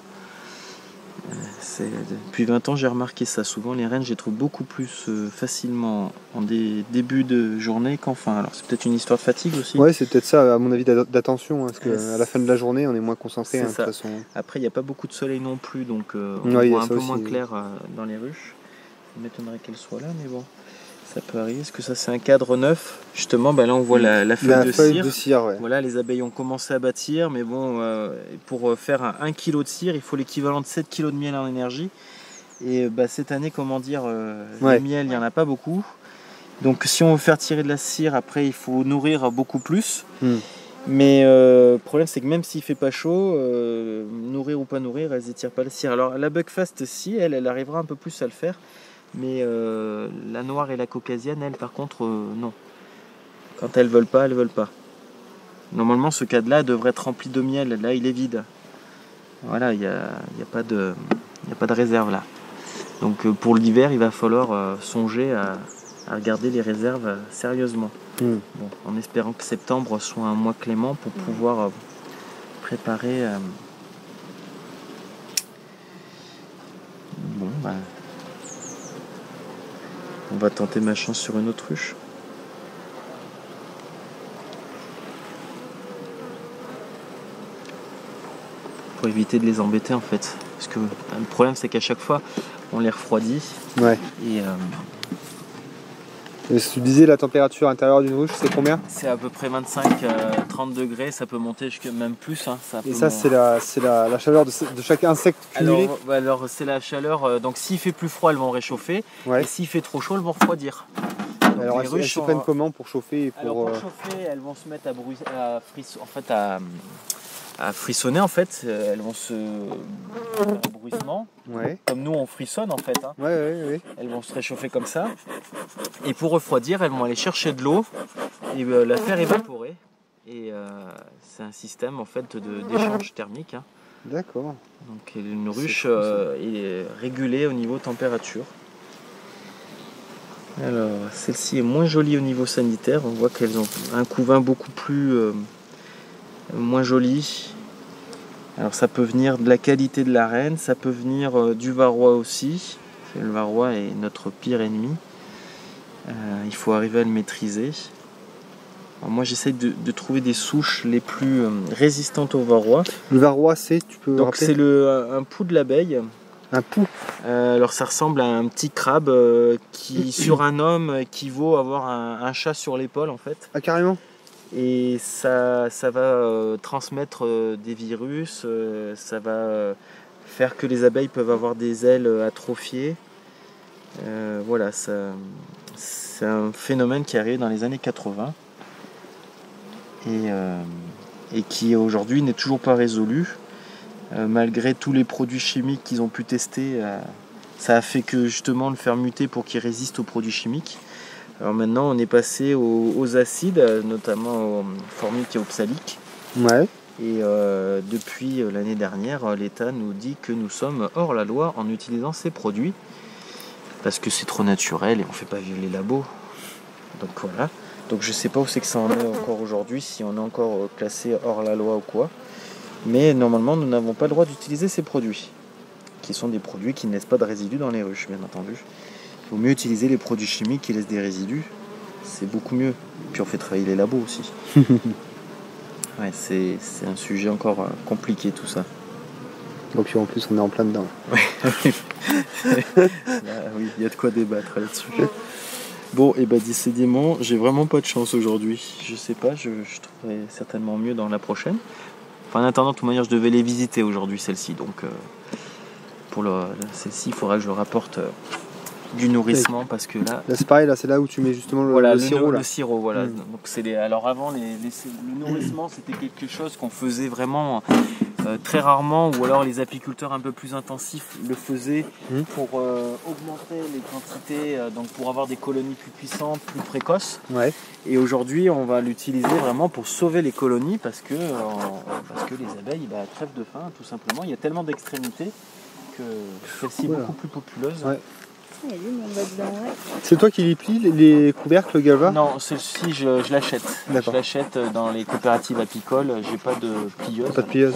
Depuis 20 ans, j'ai remarqué ça. Souvent, les reines, je les trouve beaucoup plus facilement en début de journée qu'en fin. Alors, c'est peut-être une histoire de fatigue aussi. Ouais, c'est peut-être ça, à mon avis, d'attention. Hein, parce qu'à la fin de la journée, on est moins concentré. Hein, de toute façon. Après, il n'y a pas beaucoup de soleil non plus, donc on voit un peu moins clair dans les ruches. Ça m'étonnerait qu'elle soit là, mais bon, ça peut arriver. Est-ce que ça, c'est un cadre neuf? Justement, là, on voit la feuille de cire. Ouais. Voilà, les abeilles ont commencé à bâtir, mais bon, pour faire 1 kg de cire, il faut l'équivalent de 7 kg de miel en énergie. Et cette année, comment dire, le miel, il n'y en a pas beaucoup. Donc, si on veut faire tirer de la cire, après, il faut nourrir beaucoup plus. Mais le problème, c'est que même s'il fait pas chaud, nourrir ou pas nourrir, elles étirent pas la cire. Alors, la Buckfast, si, elle arrivera un peu plus à le faire. Mais la noire et la caucasienne, elles, par contre, non. Quand elles veulent pas, elles veulent pas. Normalement, ce cadre-là devrait être rempli de miel. Là, il est vide. Voilà, il n'y a pas de réserve là. Donc, pour l'hiver, il va falloir songer à regarder les réserves sérieusement. Bon, en espérant que septembre soit un mois clément pour pouvoir préparer. On va tenter ma chance sur une autre ruche. Pour éviter de les embêter en fait. Parce que le problème c'est qu'à chaque fois on les refroidit. Ouais. Et tu disais la température intérieure d'une ruche, c'est combien? C'est à peu près 25-30 degrés, ça peut monter jusqu'à même plus. Hein, et ça, c'est la chaleur de chaque insecte cumulé? Alors c'est la chaleur, donc s'il fait plus froid, elles vont réchauffer. Et s'il fait trop chaud, elles vont refroidir. Donc, alors elles se prennent comment pour chauffer Alors pour chauffer, elles vont se mettre à frissonner en fait, elles vont se un bruissement, comme nous on frissonne en fait. Hein. Elles vont se réchauffer comme ça. Et pour refroidir, elles vont aller chercher de l'eau et la faire évaporer. Et c'est un système en fait d'échange thermique. Hein. D'accord. Donc une ruche est régulée au niveau température. Alors celle-ci est moins jolie au niveau sanitaire. On voit qu'elles ont un couvain beaucoup plus moins joli. Alors ça peut venir de la qualité de la reine, ça peut venir du varroa aussi. Le varroa est notre pire ennemi. Il faut arriver à le maîtriser. Alors moi j'essaie de trouver des souches les plus résistantes au varroa. Le varroa tu peux donc rappeler? C'est un pou de l'abeille. Un pou? Alors ça ressemble à un petit crabe qui sur un homme équivaut à avoir un chat sur l'épaule en fait. Ah carrément? Et ça va transmettre des virus, ça va faire que les abeilles peuvent avoir des ailes atrophiées. Voilà, c'est un phénomène qui est arrivé dans les années 80 et qui aujourd'hui n'est toujours pas résolu. Malgré tous les produits chimiques qu'ils ont pu tester, ça a fait que justement le faire muter pour qu'il résiste aux produits chimiques. Alors maintenant on est passé aux acides, notamment au formique et au oxalique. Et depuis l'année dernière, l'État nous dit que nous sommes hors la loi en utilisant ces produits. Parce que c'est trop naturel et on ne fait pas vivre les labos. Donc voilà. Donc je ne sais pas où c'est que ça en est encore aujourd'hui, si on est encore classé hors la loi ou quoi. Mais normalement nous n'avons pas le droit d'utiliser ces produits. Qui sont des produits qui ne laissent pas de résidus dans les ruches, bien entendu. Il vaut mieux utiliser les produits chimiques qui laissent des résidus, c'est beaucoup mieux. Puis on fait travailler les labos aussi. Ouais, c'est un sujet encore compliqué tout ça. Et puis en plus on est en plein dedans. Là, oui, il y a de quoi débattre là-dessus. Bon, et décidément, j'ai vraiment pas de chance aujourd'hui. Je sais pas, je trouverai certainement mieux dans la prochaine. Enfin, en attendant, de toute manière, je devais les visiter aujourd'hui, celle-ci. Donc, pour celle-ci, il faudra que je rapporte du nourrissement parce que là c'est pareil, là c'est là où tu mets justement le sirop. Le sirop, voilà. Donc alors avant le nourrissement c'était quelque chose qu'on faisait vraiment très rarement, ou alors les apiculteurs un peu plus intensifs le faisaient pour augmenter les quantités, donc pour avoir des colonies plus puissantes, plus précoces. Et aujourd'hui on va l'utiliser vraiment pour sauver les colonies parce que les abeilles crèvent de faim tout simplement. Il y a tellement d'extrémités que celle-ci est beaucoup plus populeuse. Il y a du monde là-dedans, ouais. C'est toi qui les plies, les couvercles, Galva? Non, celle-ci, je l'achète. Je D'accord. l'achète dans les coopératives apicoles. J'ai pas de plieuse. Pas de plieuse.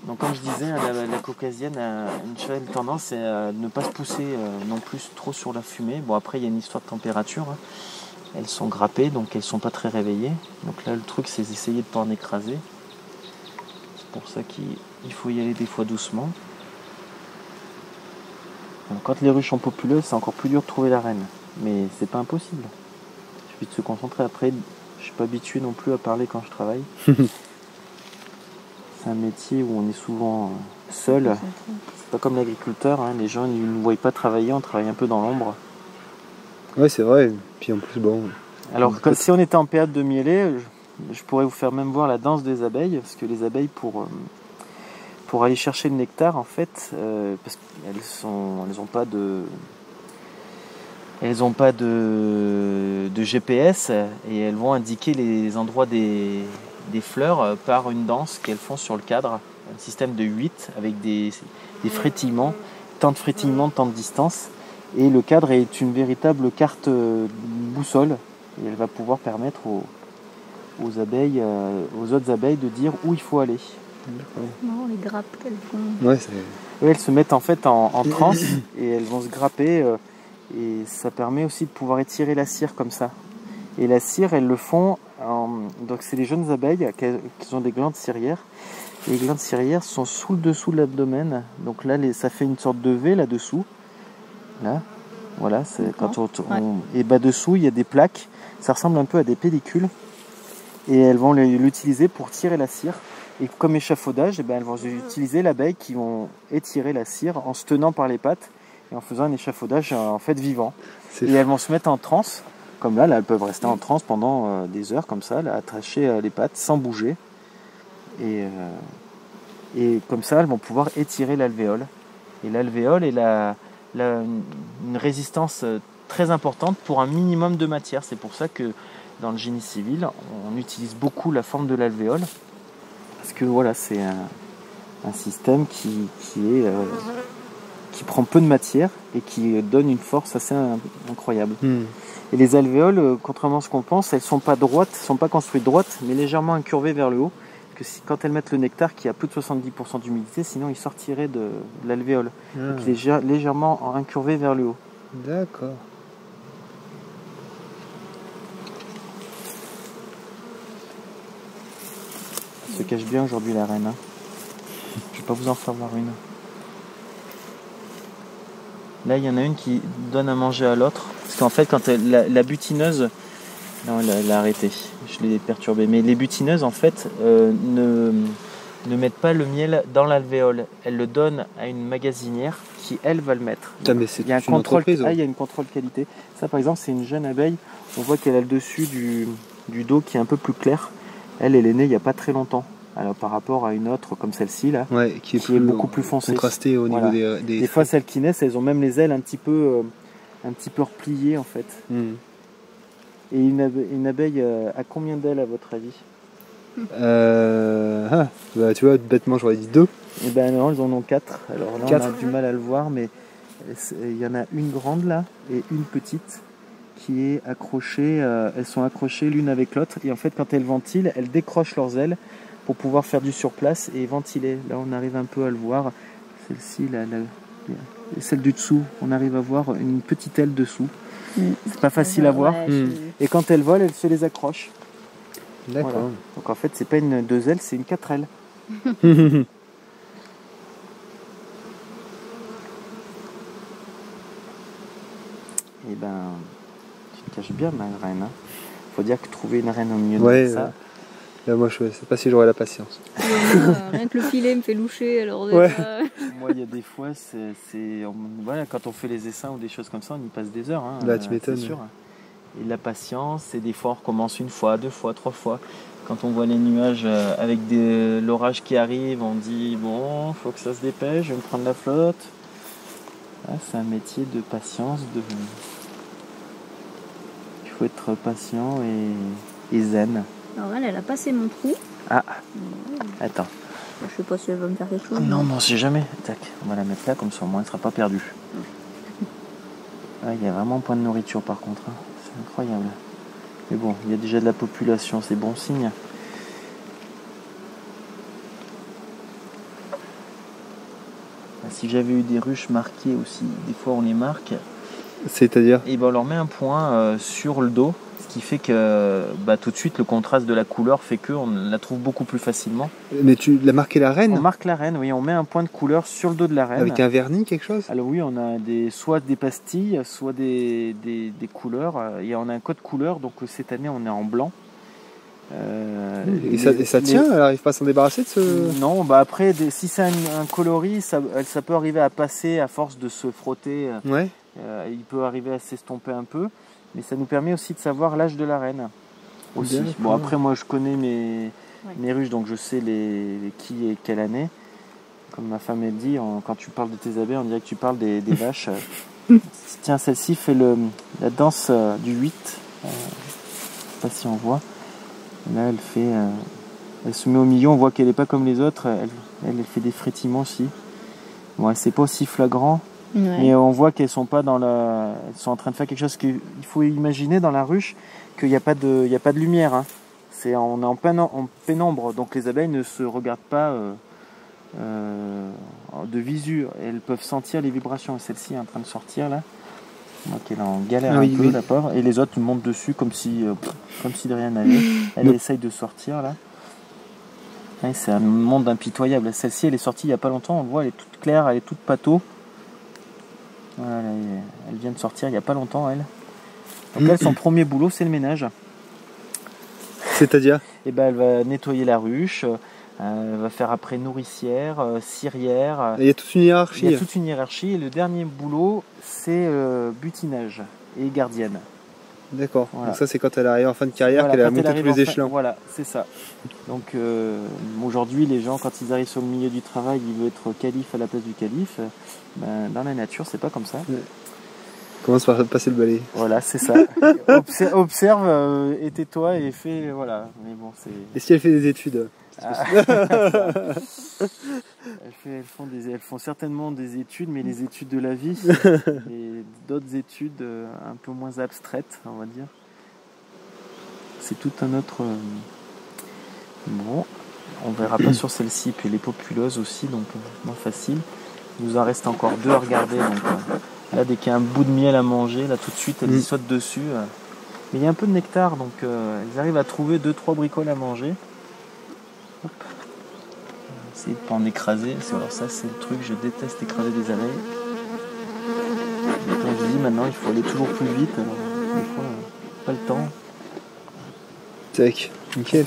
Donc, comme je disais, la caucasienne a une tendance à ne pas se pousser non plus trop sur la fumée. Bon, après, il y a une histoire de température. Hein. Elles sont grappées, donc elles sont pas très réveillées. Donc là, le truc, c'est d'essayer de pas en écraser. C'est pour ça qu'il faut y aller des fois doucement. Donc, quand les ruches sont populeuses, c'est encore plus dur de trouver la reine. Mais c'est pas impossible. Il suffit de se concentrer. Après, je suis pas habitué non plus à parler quand je travaille. C'est un métier où on est souvent seul. C'est pas comme l'agriculteur, hein. Les gens ne nous voient pas travailler, on travaille un peu dans l'ombre. Ouais, c'est vrai. Puis en plus, bon. Alors, si on était en période de mielée, je pourrais vous faire même voir la danse des abeilles, parce que les abeilles, pour aller chercher le nectar, en fait, parce qu'elles n'ont pas de GPS et elles vont indiquer les endroits des fleurs par une danse qu'elles font sur le cadre, un système de 8 avec des frétillements, tant de frétillements, tant de distance. Et le cadre est une véritable carte boussole et elle va pouvoir permettre aux abeilles, aux autres abeilles de dire où il faut aller. Non, les grappes qu'elles font. Ouais, c'est... Oui, elles se mettent en fait en transe et elles vont se grapper et ça permet aussi de pouvoir étirer la cire comme ça. Et la cire, elles le font, donc c'est les jeunes abeilles qui ont des glandes cirières. Et les glandes cirières sont sous le dessous de l'abdomen. Donc là, ça fait une sorte de V là-dessous. Là, voilà, c'est quand et dessous, il y a des plaques. Ça ressemble un peu à des pellicules. Et elles vont l'utiliser pour tirer la cire. Et comme échafaudage, elles vont utiliser l'abeille qui vont étirer la cire en se tenant par les pattes et en faisant un échafaudage en fait vivant. Et elles vont se mettre en transe, comme là elles peuvent rester en transe pendant des heures comme ça, là, attacher les pattes sans bouger. Et comme ça, elles vont pouvoir étirer l'alvéole. Et l'alvéole est une résistance très importante pour un minimum de matière. C'est pour ça que dans le génie civil, on utilise beaucoup la forme de l'alvéole. Parce que voilà, c'est un système qui prend peu de matière et qui donne une force assez incroyable. Et les alvéoles, contrairement à ce qu'on pense, elles ne sont pas droites, sont pas construites droites, mais légèrement incurvées vers le haut. Parce que quand elles mettent le nectar qui a plus de 70% d'humidité, sinon il sortirait de l'alvéole. Donc il est légèrement incurvé vers le haut. D'accord. Elle se cache bien aujourd'hui la reine. Hein. Je ne vais pas vous en faire voir une. Là, il y en a une qui donne à manger à l'autre. Parce qu'en fait, quand la butineuse... Non, elle a arrêté. Je l'ai perturbée. Mais les butineuses, en fait, ne mettent pas le miel dans l'alvéole. Elles le donnent à une magasinière qui, elle, va le mettre. Putain, mais c'est il y a un une entreprise. il y a une contrôle qualité. Ça, par exemple, c'est une jeune abeille. On voit qu'elle a le dessus du dos qui est un peu plus clair. Elle est née il n'y a pas très longtemps. Alors par rapport à une autre comme celle-ci là, ouais, qui est beaucoup plus foncée. Contrastée au niveau des... Des fois celles qui naissent, elles ont même les ailes un petit peu repliées en fait. Et une abeille a combien d'ailes à votre avis? Bah, tu vois, bêtement j'aurais dit 2. Et ben non, elles en ont 4. Alors là 4. on a du mal à le voir, mais il y en a une grande là et une petite qui est accrochée. Elles sont accrochées l'une avec l'autre et en fait quand elles ventilent, elles décrochent leurs ailes pour pouvoir faire du surplace et ventiler. Là on arrive un peu à le voir. Celle-ci, et celle du dessous, on arrive à voir une petite aile dessous. C'est pas facile à voir. Et quand elles volent, elles se les accrochent. D'accord. Voilà. Donc en fait, c'est pas une 2 ailes, c'est une 4 ailes. Et ben, tu te caches bien, ma reine. Hein. Faut dire que trouver une reine au milieu de ça. Là, moi, je sais pas si j'aurai la patience. Rien que le filet me fait loucher. Alors Moi, il y a des fois, voilà, quand on fait les essaims ou des choses comme ça, on y passe des heures. Hein, là, tu m'étonnes. C'est sûr. Et la patience, et des fois, on recommence une fois, 2 fois, 3 fois. Quand on voit les nuages avec l'orage qui arrive, on dit bon, faut que ça se dépêche, je vais me prendre la flotte. Ah, c'est un métier de patience. Il faut être patient et zen. Alors elle a passé mon trou. Ah, attends. Je sais pas si elle va me faire quelque chose. Non, mais on sait jamais. Tac, on va la mettre là, comme ça au moins elle ne sera pas perdue. Ah, il y a vraiment un point de nourriture par contre, hein. C'est incroyable. Mais bon, il y a déjà de la population, c'est bon signe. Si j'avais eu des ruches marquées aussi, des fois on les marque, C'est-à-dire? et ben on leur met un point sur le dos, ce qui fait que tout de suite le contraste de la couleur fait qu'on la trouve beaucoup plus facilement. Mais tu l'as marqué la reine? On marque la reine, oui, on met un point de couleur sur le dos de la reine. Avec un vernis, quelque chose? Alors oui, on a soit des pastilles, soit des couleurs. Et on a un code couleur, donc cette année on est en blanc. Et ça tient? Elle n'arrive pas à s'en débarrasser de ce... Non, après, si c'est un coloris, ça peut arriver à passer à force de se frotter. Ouais. Il peut arriver à s'estomper un peu. Mais ça nous permet aussi de savoir l'âge de la reine. Aussi. Bon, après, moi je connais mes ruches, donc je sais qui et quelle année. Comme ma femme elle dit, quand tu parles de tes abeilles, on dirait que tu parles des vaches. Tiens, celle-ci fait la danse du 8. Je sais pas si on voit. Là, elle se met au milieu, on voit qu'elle n'est pas comme les autres. Elle fait des frétillements aussi. Bon, c'est pas aussi flagrant, mais on voit qu'elles sont pas elles sont en train de faire quelque chose qu'il faut imaginer dans la ruche qu'il n'y a pas de lumière. Hein. On est en pénombre, donc les abeilles ne se regardent pas de visu. Elles peuvent sentir les vibrations. Et celle-ci est en train de sortir là. On voit qu'elle est en galère un peu, la pauvre. Et les autres montent dessus comme si de rien n'allait. Elle essaye de sortir là. Ouais, c'est un monde impitoyable. Celle-ci, elle est sortie il n'y a pas longtemps. On le voit, elle est toute claire, elle est toute pâteau. Voilà, elle vient de sortir il n'y a pas longtemps, elle. Donc elle, son premier boulot, c'est le ménage. C'est-à-dire? Et elle va nettoyer la ruche. Elle va faire après nourricière, cirière. Il y a toute une hiérarchie. Il y a toute une hiérarchie. Et le dernier boulot, c'est butinage et gardienne. D'accord. Voilà. Donc ça, c'est quand elle arrive en fin de carrière qu'elle a monté tous les échelons. Voilà, c'est ça. Donc aujourd'hui, les gens, quand ils arrivent sur le milieu du travail, ils veulent être calife à la place du calife. Dans la nature, c'est pas comme ça. Ouais. Commence par passer le balai. Voilà, c'est ça. Observe et tais-toi et fais. Voilà. Mais bon, c'est... Et si elle fait des études? Elles font certainement des études, mais les études de la vie, et d'autres études un peu moins abstraites, on va dire. C'est tout un autre... Bon, on verra pas sur celle-ci, puis les populeuses aussi, donc moins facile. Il nous en reste encore 2 à regarder. Donc, là, dès qu'il y a un bout de miel à manger, là tout de suite, elles y sautent dessus. Mais il y a un peu de nectar, donc elles arrivent à trouver 2-3 bricoles à manger. Hop. Essayer de ne pas en écraser. Alors ça, c'est le truc, je déteste écraser des abeilles. Mais comme je dis, maintenant, il faut aller toujours plus vite. Alors, des fois, pas le temps. Tac, nickel.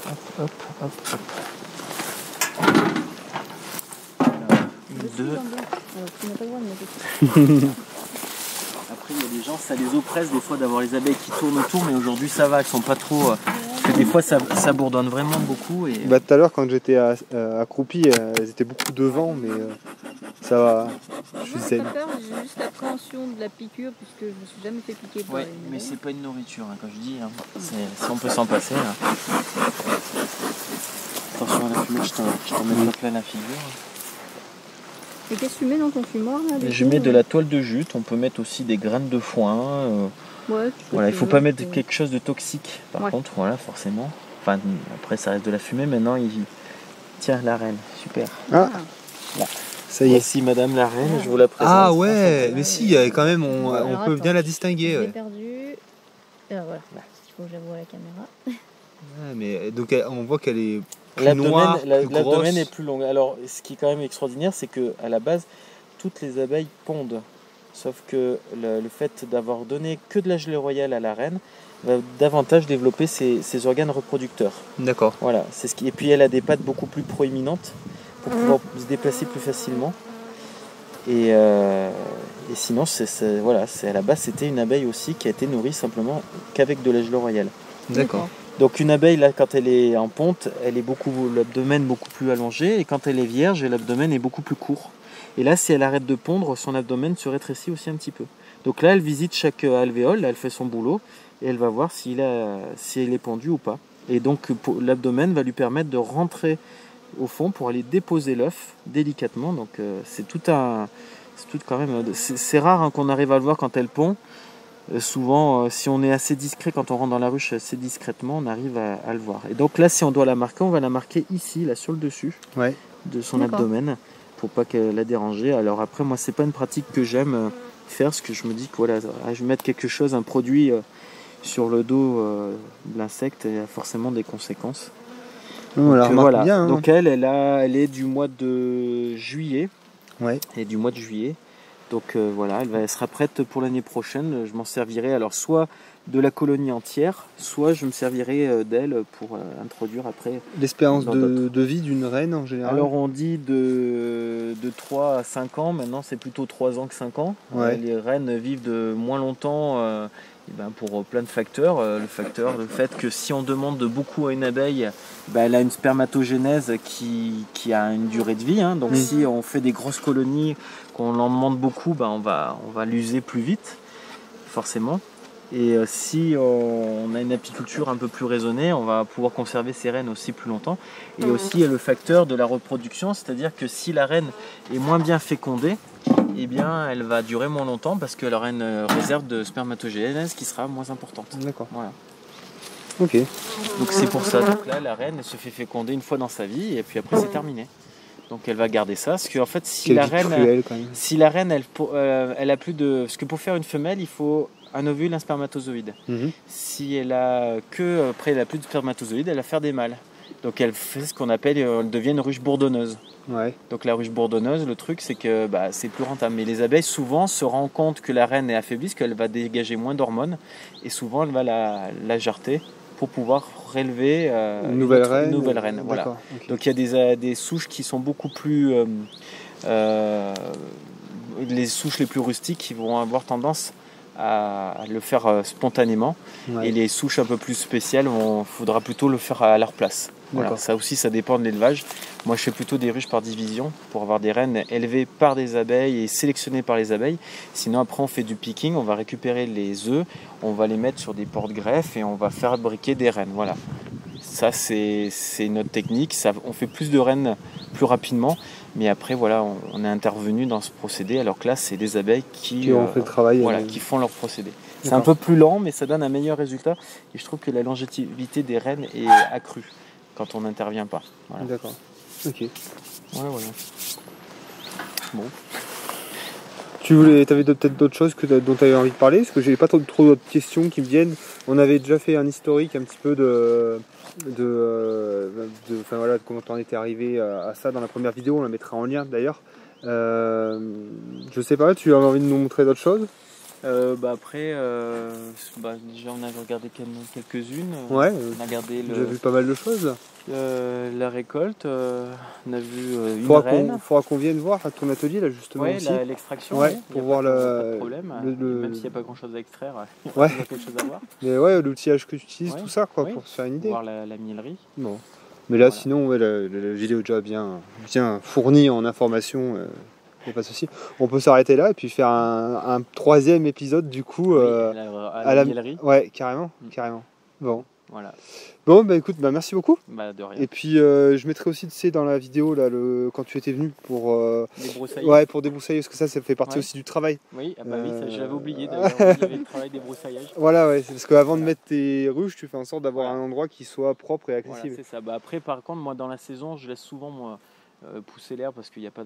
Hop, hop, hop, hop. Voilà. 1, 2. Après, il y a des gens, ça les oppresse des fois d'avoir les abeilles qui tournent autour, mais aujourd'hui, ça va, elles sont pas trop... Parce que des fois, ça bourdonne vraiment beaucoup. Et... Tout à l'heure, quand j'étais accroupi, elles étaient beaucoup devant, mais ça va. Je suis zen. J'ai pas peur, j'ai juste l'appréhension de la piqûre, puisque je me suis jamais fait piquer par Ouais, une mais abeille. c'est pas une nourriture, hein, quand je dis. Hein. Si on peut s'en passer. Là. Attention à la fumée, je t'en mets pas plein la figure. Et qu'est-ce que tu mets dans ton fumoir là? Je mets de la toile de jute, on peut mettre aussi des graines de foin. Ouais, voilà, il faut pas mettre quelque chose de toxique, par contre, voilà, forcément. Enfin, après, ça reste de la fumée. Maintenant, tiens, la reine, super. Ah, là. Ça y est. Voici Madame la reine, je vous la présente. Ah ouais, mais si, quand même, on peut bien la distinguer. J'ai Ouais. perdu. Alors voilà, il faut que j'avoue à la caméra. Ouais, mais donc on voit qu'elle est plus noire, plus L'abdomen grosse. est plus long. Alors, ce qui est quand même extraordinaire, c'est que à la base, toutes les abeilles pondent. Sauf que le fait d'avoir donné que de la gelée royale à la reine va davantage développer ses organes reproducteurs. D'accord. Voilà, c'est ce qui. Et puis elle a des pattes beaucoup plus proéminentes pour pouvoir se déplacer plus facilement. Et sinon, voilà, à la base, c'était une abeille aussi qui a été nourrie simplement qu'avec de la gelée royale. D'accord. Donc une abeille, là, quand elle est en ponte, elle est l'abdomen beaucoup plus allongé, et quand elle est vierge, l'abdomen est beaucoup plus court. Et là, si elle arrête de pondre, son abdomen se rétrécit aussi un petit peu. Donc là, elle visite chaque alvéole, là, elle fait son boulot, et elle va voir si elle est pondue ou pas. Et donc l'abdomen va lui permettre de rentrer au fond pour aller déposer l'œuf délicatement. Donc c'est C'est tout quand même. C'est rare hein, qu'on arrive à le voir quand elle pond. Souvent, si on est assez discret, quand on rentre dans la ruche assez discrètement, on arrive à le voir. Et donc là, si on doit la marquer, on va la marquer ici, là sur le dessus de son abdomen, pour pas qu'elle la déranger. Alors après, moi, c'est pas une pratique que j'aime faire, parce que je me dis que voilà, je vais mettre quelque chose, un produit sur le dos de l'insecte, il y a forcément des conséquences. On la remarque bien. Hein. Donc elle est du mois de juillet. Ouais. Elle est du mois de juillet. Donc voilà, elle sera prête pour l'année prochaine. Je m'en servirai alors soit de la colonie entière, soit je me servirai d'elle pour introduire après. L'espérance de vie d'une reine en général? Alors on dit de 3 à 5 ans, maintenant c'est plutôt 3 ans que 5 ans. Ouais. Les reines vivent de moins longtemps pour plein de facteurs. Le fait que si on demande beaucoup à une abeille, elle a une spermatogénèse qui a une durée de vie. Hein. Donc si on fait des grosses colonies, qu'on en demande beaucoup, on va l'user plus vite, forcément. Et si on a une apiculture un peu plus raisonnée, on va pouvoir conserver ces reines aussi plus longtemps. Et aussi il y a le facteur de la reproduction, c'est-à-dire que si la reine est moins bien fécondée, eh bien, elle va durer moins longtemps parce qu'elle aura une réserve de spermatogénèse qui sera moins importante. D'accord. Voilà. Ok. Donc c'est pour ça. Donc là, la reine elle se fait féconder une fois dans sa vie et puis après c'est terminé. Donc elle va garder ça, parce qu'en fait si la reine, elle a plus de, parce que pour faire une femelle, il faut un ovule, un spermatozoïde. Si elle a après elle a plus de spermatozoïdes, elle va faire des mâles. Donc elle fait ce qu'on appelle, elle devient une ruche bourdonneuse. Ouais. Donc la ruche bourdonneuse, le truc c'est que c'est plus rentable. Mais les abeilles souvent se rendent compte que la reine est affaiblie, parce qu'elle va dégager moins d'hormones, et souvent elle va la jarter pour pouvoir rélever une nouvelle reine. Voilà. Okay. Donc il y a des souches qui sont beaucoup plus les souches les plus rustiques qui vont avoir tendance à le faire spontanément, et les souches un peu plus spéciales, faudra plutôt le faire à leur place. Voilà. Ça aussi, ça dépend de l'élevage. Moi, je fais plutôt des ruches par division pour avoir des reines élevées par des abeilles et sélectionnées par les abeilles. Sinon, après, on fait du picking, on va récupérer les œufs, on va les mettre sur des porte-greffes et on va fabriquer des reines. Voilà. Ça, c'est notre technique. On fait plus de reines plus rapidement. Mais après, voilà, on est intervenu dans ce procédé, alors que là, c'est des abeilles qui ont fait le travail, qui font leur procédé. C'est un peu plus lent, mais ça donne un meilleur résultat. Et je trouve que la longévité des reines est accrue quand on n'intervient pas. Voilà. D'accord. Ok. Voilà. Bon. Tu avais peut-être d'autres choses dont tu avais envie de parler? Parce que j'ai pas trop d'autres questions qui me viennent. On avait déjà fait un historique un petit peu de comment tu en étais arrivé à ça dans la première vidéo. On la mettra en lien d'ailleurs. Je sais pas, tu avais envie de nous montrer d'autres choses? Après, déjà on a regardé quelques-unes. Ouais, on a regardé j'ai vu pas mal de choses. La récolte, on a vu une reine. Faudra qu'on vienne voir à ton atelier là justement aussi. L'extraction. Pour voir pas de problème. Même s'il n'y a pas grand-chose à extraire, il y a quelque chose à voir. Mais l'outillage que tu utilises, tout ça pour se faire une idée. Voir la miellerie. Bon. Mais là sinon la vidéo est déjà bien fournie en informations. Il n'y a pas de souci. On peut s'arrêter là et puis faire un troisième épisode du coup à la miellerie. Ouais, carrément. Bon. Voilà. Bon, écoute, merci beaucoup. De rien. Et puis je mettrai aussi, dans la vidéo là, quand tu étais venu pour débroussailler. Ouais, pour débroussailler, parce que ça fait partie aussi du travail. Oui, ça, je l'avais oublié d'ailleurs. Il y avait le travail débroussaillage. Voilà, c'est parce qu'avant de mettre tes ruches, tu fais en sorte d'avoir un endroit qui soit propre et accessible. Voilà, c'est ça. Après, par contre, moi dans la saison, je laisse souvent pousser l'herbe parce qu'il n'y a pas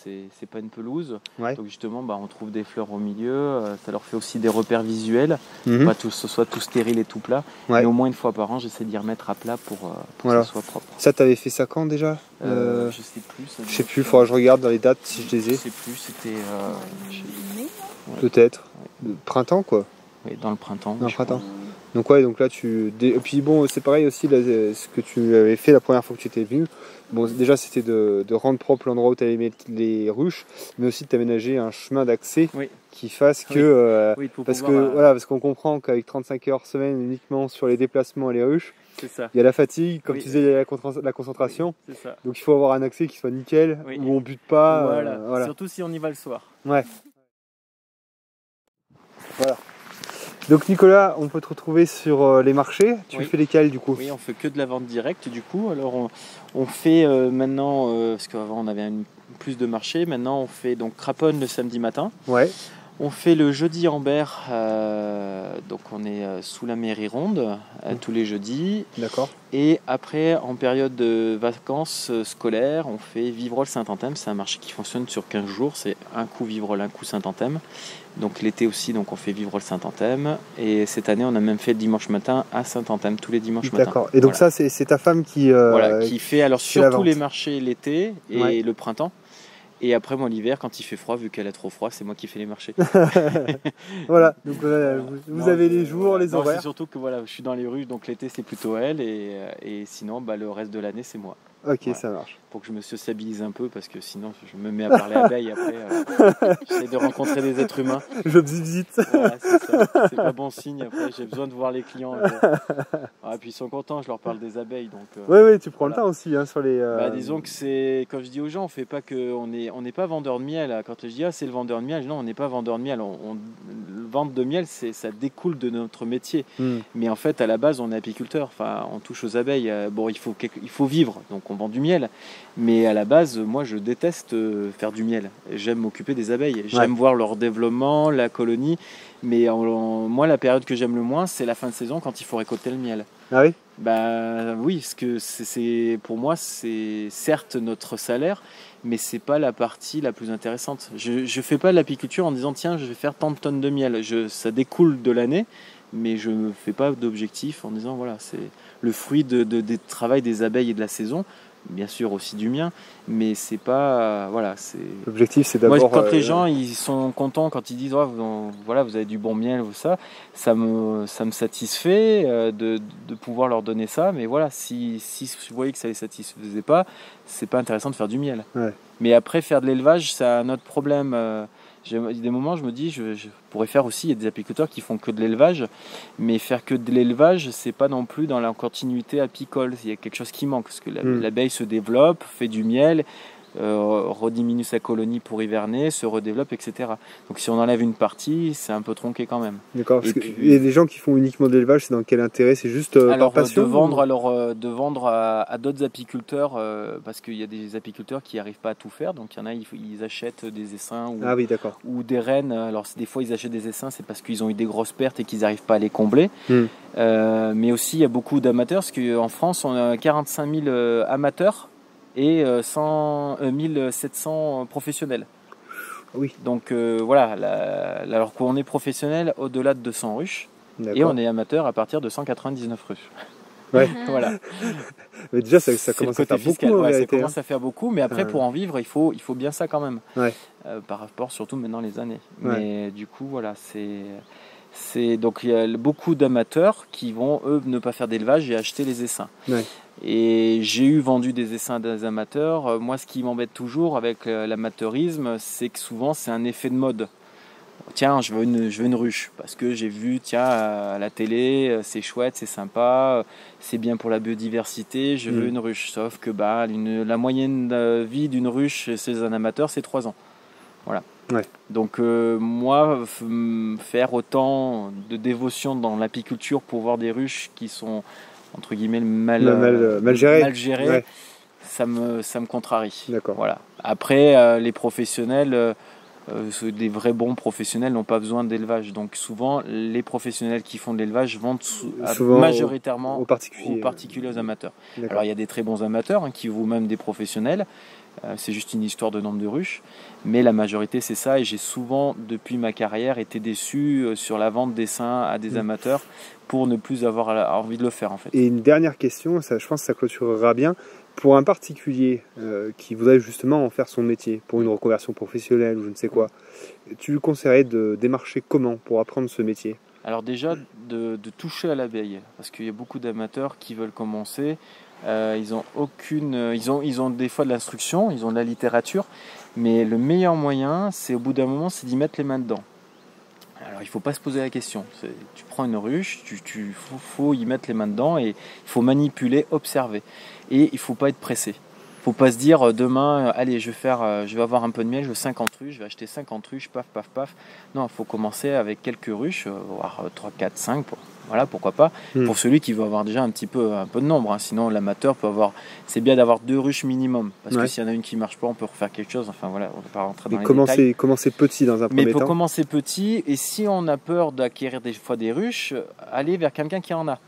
c'est pas une pelouse. Donc justement on trouve des fleurs au milieu, ça leur fait aussi des repères visuels, pas que ce soit tout stérile et tout plat. Mais au moins une fois par an j'essaie d'y remettre à plat pour que ça soit propre. Ça t'avais fait ça quand déjà? Je sais plus. Je sais plus, il faudra que je regarde dans les dates si je les ai. Je sais plus, c'était peut-être printemps quoi. Oui, dans le printemps. Dans le printemps. Donc donc là et puis bon, c'est pareil aussi là, ce que tu avais fait la première fois que tu étais venu. Bon, déjà c'était de rendre propre l'endroit où tu allais mettre les ruches, mais aussi de t'aménager un chemin d'accès qui fasse que parce qu'on comprend qu'avec 35 heures semaine uniquement sur les déplacements et les ruches, il y a la fatigue, comme tu disais, il y a la concentration. Ça. Donc il faut avoir un accès qui soit nickel, où on bute pas. Voilà. Surtout si on y va le soir. Ouais. Voilà. Donc Nicolas, on peut te retrouver sur les marchés. Tu fais lesquels du coup? Oui, on fait que de la vente directe du coup. Alors on fait maintenant, parce qu'avant on avait une plus de marché. Maintenant, on fait donc craponne le samedi matin. Ouais. On fait le jeudi Ambert, donc on est sous la mairie ronde tous les jeudis. D'accord. Et après, en période de vacances scolaires, on fait Vivrolles-Saint-Anthème. C'est un marché qui fonctionne sur 15 jours. C'est un coup Vivrolles, un coup Saint-Anthème. Donc l'été aussi, donc on fait Vivrolles-Saint-Anthème. Et cette année, on a même fait le dimanche matin à Saint-Anthème, tous les dimanches matins. D'accord. Et donc voilà. ça, c'est ta femme qui... Voilà, qui fait alors qui fait la surtout vente. les marchés l'été et Ouais. le printemps. Et après, moi, l'hiver, quand il fait froid, vu qu'elle a trop froid, c'est moi qui fais les marchés. Voilà, donc vous Non, avez les jours, les non, horaires. c'est surtout que voilà, je suis dans les rues, donc l'été, c'est plutôt elle. Et sinon, le reste de l'année, c'est moi. Ok, Voilà. ça marche. Pour que je me sociabilise un peu, parce que sinon, je me mets à parler abeilles après. J'essaie de rencontrer des êtres humains. Je visite. Voilà, c'est ça. C'est pas bon signe. Après, j'ai besoin de voir les clients. Et puis ils sont contents, je leur parle des abeilles. Donc, Oui, tu prends voilà. le temps aussi sur les. Disons que c'est, comme je dis aux gens, on n'est pas vendeur de miel. Quand je dis c'est le vendeur de miel, non, on n'est pas vendeur de miel. Le vente de miel, ça découle de notre métier. Mais en fait, à la base, on est apiculteur. Enfin, on touche aux abeilles. Bon, il faut vivre, donc on vend du miel. Mais à la base, moi, je déteste faire du miel. J'aime m'occuper des abeilles. J'aime voir leur développement, la colonie. Mais moi, la période que j'aime le moins, c'est la fin de saison quand il faut récolter le miel. Ah oui. Oui, parce que pour moi, c'est certes notre salaire, mais c'est pas la partie la plus intéressante. Je fais pas de l'apiculture en disant tiens, je vais faire tant de tonnes de miel. Ça découle de l'année, mais je ne fais pas d'objectif en disant voilà, c'est le fruit des travail des abeilles et de la saison. Bien sûr aussi du mien, mais c'est pas L'objectif, c'est d'abord. Moi, quand les gens ils sont contents quand ils disent vous avez du bon miel ou ça me satisfait de pouvoir leur donner ça. Mais voilà, si je voyais que ça les satisfaisait pas, c'est pas intéressant de faire du miel. Ouais. Mais après faire de l'élevage, c'est un autre problème. J'ai des moments, je me dis, je pourrais faire aussi. Il y a des apiculteurs qui font que de l'élevage, mais faire que de l'élevage, c'est pas non plus dans la continuité apicole. Il y a quelque chose qui manque parce que l'abeille se développe, fait du miel, rediminue sa colonie pour hiverner, se redéveloppe, etc. Donc si on enlève une partie, c'est un peu tronqué quand même. D'accord. Il y a des gens qui font uniquement de l'élevage, c'est dans quel intérêt? C'est juste par passion? De vendre à d'autres apiculteurs, parce qu'il y a des apiculteurs qui n'arrivent pas à tout faire. Donc il y en a, ils achètent des essaims ou des rennes. Alors des fois ils achètent des essaims, c'est parce qu'ils ont eu des grosses pertes et qu'ils n'arrivent pas à les combler. Mais aussi il y a beaucoup d'amateurs, parce qu'en France on a 45 000 amateurs et 1700 professionnels. Oui. Donc alors qu'on est professionnel au-delà de 200 ruches. D'accord. Et on est amateur à partir de 199 ruches. Ouais. Voilà. Mais déjà, ça commence à faire fiscal. beaucoup. Ça commence à faire beaucoup, mais après, pour en vivre, il faut bien ça quand même. Ouais. Par rapport surtout maintenant les années. Ouais. Mais du coup, voilà, donc il y a beaucoup d'amateurs qui vont, eux, ne pas faire d'élevage et acheter les essaims. Ouais. Et j'ai vendu des essaims à des amateurs. Moi, ce qui m'embête toujours avec l'amateurisme, c'est que souvent, c'est un effet de mode. Tiens, je veux une ruche parce que j'ai vu, à la télé, c'est chouette, c'est sympa, c'est bien pour la biodiversité, je veux une ruche. Sauf que la moyenne vie d'une ruche chez un amateur, c'est 3 ans. Voilà. Ouais. Donc moi, faire autant de dévotion dans l'apiculture pour voir des ruches qui sont entre guillemets mal gérées, ouais. ça me contrarie. D'accord. Voilà. Après, les professionnels. Des vrais bons professionnels n'ont pas besoin d'élevage. Donc souvent, les professionnels qui font de l'élevage vendent majoritairement aux particuliers, aux amateurs. D'accord. Alors il y a des très bons amateurs qui vaut même des professionnels. C'est juste une histoire de nombre de ruches. Mais la majorité, c'est ça. Et j'ai souvent, depuis ma carrière, été déçu sur la vente d'essaims à des amateurs pour ne plus avoir envie de le faire en fait. Et une dernière question, je pense que ça clôturera bien. Pour un particulier qui voudrait justement en faire son métier, pour une reconversion professionnelle ou je ne sais quoi, tu lui conseillerais de démarcher comment pour apprendre ce métier? Alors déjà, de toucher à l'abeille, parce qu'il y a beaucoup d'amateurs qui veulent commencer. Ils ont des fois de l'instruction, ils ont de la littérature, mais le meilleur moyen, c'est au bout d'un moment, c'est d'y mettre les mains dedans. Alors il ne faut pas se poser la question. Tu prends une ruche, faut y mettre les mains dedans et il faut manipuler, observer. Et il ne faut pas être pressé. Il ne faut pas se dire demain, allez, je vais avoir un peu de miel, je veux 50 ruches, je vais acheter 50 ruches, paf, paf, paf. Non, il faut commencer avec quelques ruches, voire 3, 4, 5, voilà, pourquoi pas. Pour celui qui veut avoir déjà un peu de nombre, hein. Sinon l'amateur peut avoir, c'est bien d'avoir 2 ruches minimum, parce que s'il y en a une qui marche pas, on peut refaire quelque chose. Enfin voilà, on va pas rentrer dans les détails. Commencer petit dans un premier temps. Mais pour commencer petit, et si on a peur d'acquérir des fois des ruches, aller vers quelqu'un qui en a.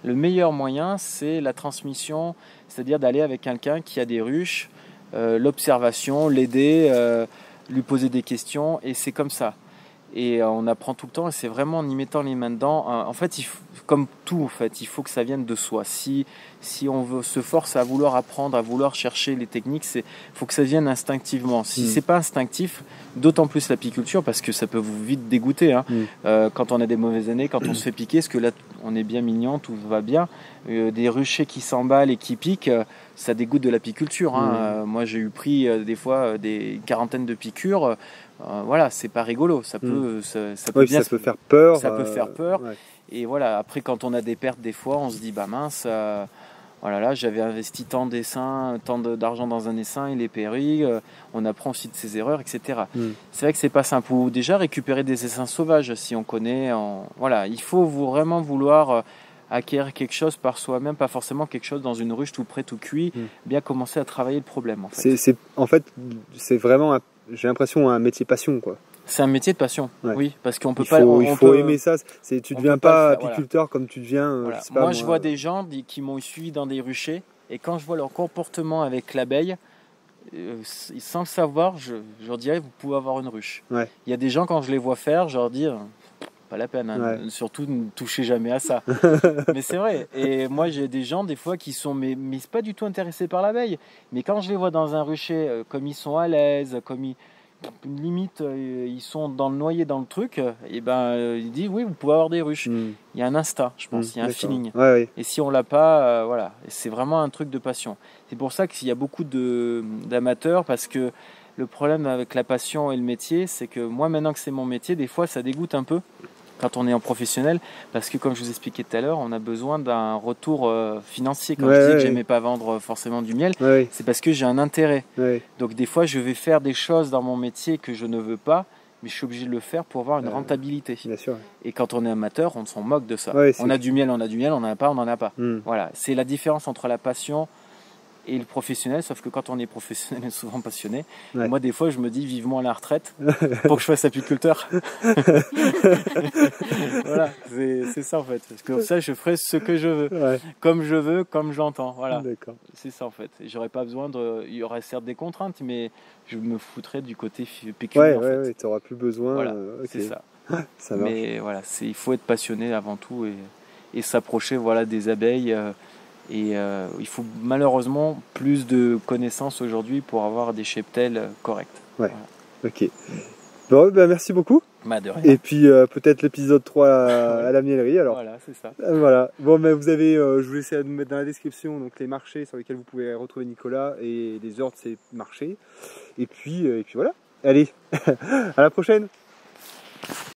Le meilleur moyen, c'est la transmission, c'est-à-dire d'aller avec quelqu'un qui a des ruches, l'observation, l'aider, lui poser des questions, et c'est comme ça. Et on apprend tout le temps, et c'est vraiment en y mettant les mains dedans. En fait, comme tout, en fait, il faut que ça vienne de soi. Si on se force à vouloir apprendre, à vouloir chercher les techniques, il faut que ça vienne instinctivement. Si c'est pas instinctif, d'autant plus l'apiculture, parce que ça peut vous vite dégoûter. Hein. Quand on a des mauvaises années, quand on se fait piquer, parce que là, on est bien mignon, tout va bien. Des ruchers qui s'emballent et qui piquent, ça dégoûte de l'apiculture. Hein. Moi, j'ai eu pris des fois des quarantaines de piqûres. Voilà, c'est pas rigolo. Ça peut, ça peut faire peur. Ça peut faire peur. Ouais. Et voilà, après, quand on a des pertes, des fois, on se dit, bah mince, voilà, là, j'avais investi tant d'argent dans un essaim, il est péri. On apprend aussi de ses erreurs, etc. C'est vrai que c'est pas simple. Ou déjà récupérer des essaims sauvages, si on connaît. Voilà, il faut vraiment vouloir acquérir quelque chose par soi-même, pas forcément quelque chose dans une ruche tout prêt, tout cuit. Bien commencer à travailler le problème. En fait, c'est vraiment, j'ai l'impression, un métier passion, quoi. C'est un métier de passion, oui, parce qu'on peut il faut aimer ça. Tu ne deviens pas apiculteur comme tu deviens. Voilà. Moi, je vois des gens qui m'ont suivi dans des ruchers, et quand je vois leur comportement avec l'abeille, sans le savoir, je leur dirais, vous pouvez avoir une ruche. Il y a des gens, quand je les vois faire, je leur dis, pas la peine, hein. Surtout ne touchez jamais à ça. Mais c'est vrai. Et moi, j'ai des gens, des fois, qui sont mais pas du tout intéressés par l'abeille. Mais quand je les vois dans un rucher, comme ils sont à l'aise, limite ils sont dans le noyer dans le truc, et il dit oui, vous pouvez avoir des ruches. Il y a un instinct, je pense, il y a un feeling. Et si on l'a pas, voilà, c'est vraiment un truc de passion. C'est pour ça qu'il y a beaucoup d'amateurs, parce que le problème avec la passion et le métier, c'est que moi, maintenant que c'est mon métier, des fois ça dégoûte un peu quand on est en professionnel, parce que comme je vous expliquais tout à l'heure, on a besoin d'un retour financier. Quand je disais que j'aimais pas vendre forcément du miel, c'est parce que j'ai un intérêt. Donc des fois, je vais faire des choses dans mon métier que je ne veux pas, mais je suis obligé de le faire pour avoir une rentabilité. Bien sûr. Et quand on est amateur, on s'en moque de ça. On a du miel, on n'en a pas, on n'en a pas. Voilà, c'est la différence entre la passion et le professionnel, sauf que quand on est professionnel, on est souvent passionné. Moi, des fois, je me dis vivement à la retraite pour que je fasse apiculteur. Voilà, c'est ça en fait. Parce que comme ça, je ferai ce que je veux, comme j'entends. Voilà, c'est ça en fait. J'aurais pas besoin il y aurait certes des contraintes, mais je me foutrais du côté pécuniaire. Tu n'auras plus besoin. Voilà, c'est ça. Ça marche. Mais voilà, il faut être passionné avant tout et s'approcher des abeilles. Et il faut malheureusement plus de connaissances aujourd'hui pour avoir des cheptels corrects. Ok. Bon, merci beaucoup. De rien. Et puis peut-être l'épisode 3 à la miellerie. Alors. Voilà, c'est ça. Voilà. Bon, vous avez, je vous laisse mettre dans la description donc les marchés sur lesquels vous pouvez retrouver Nicolas et les heures de ces marchés. Et puis voilà. Allez, à la prochaine.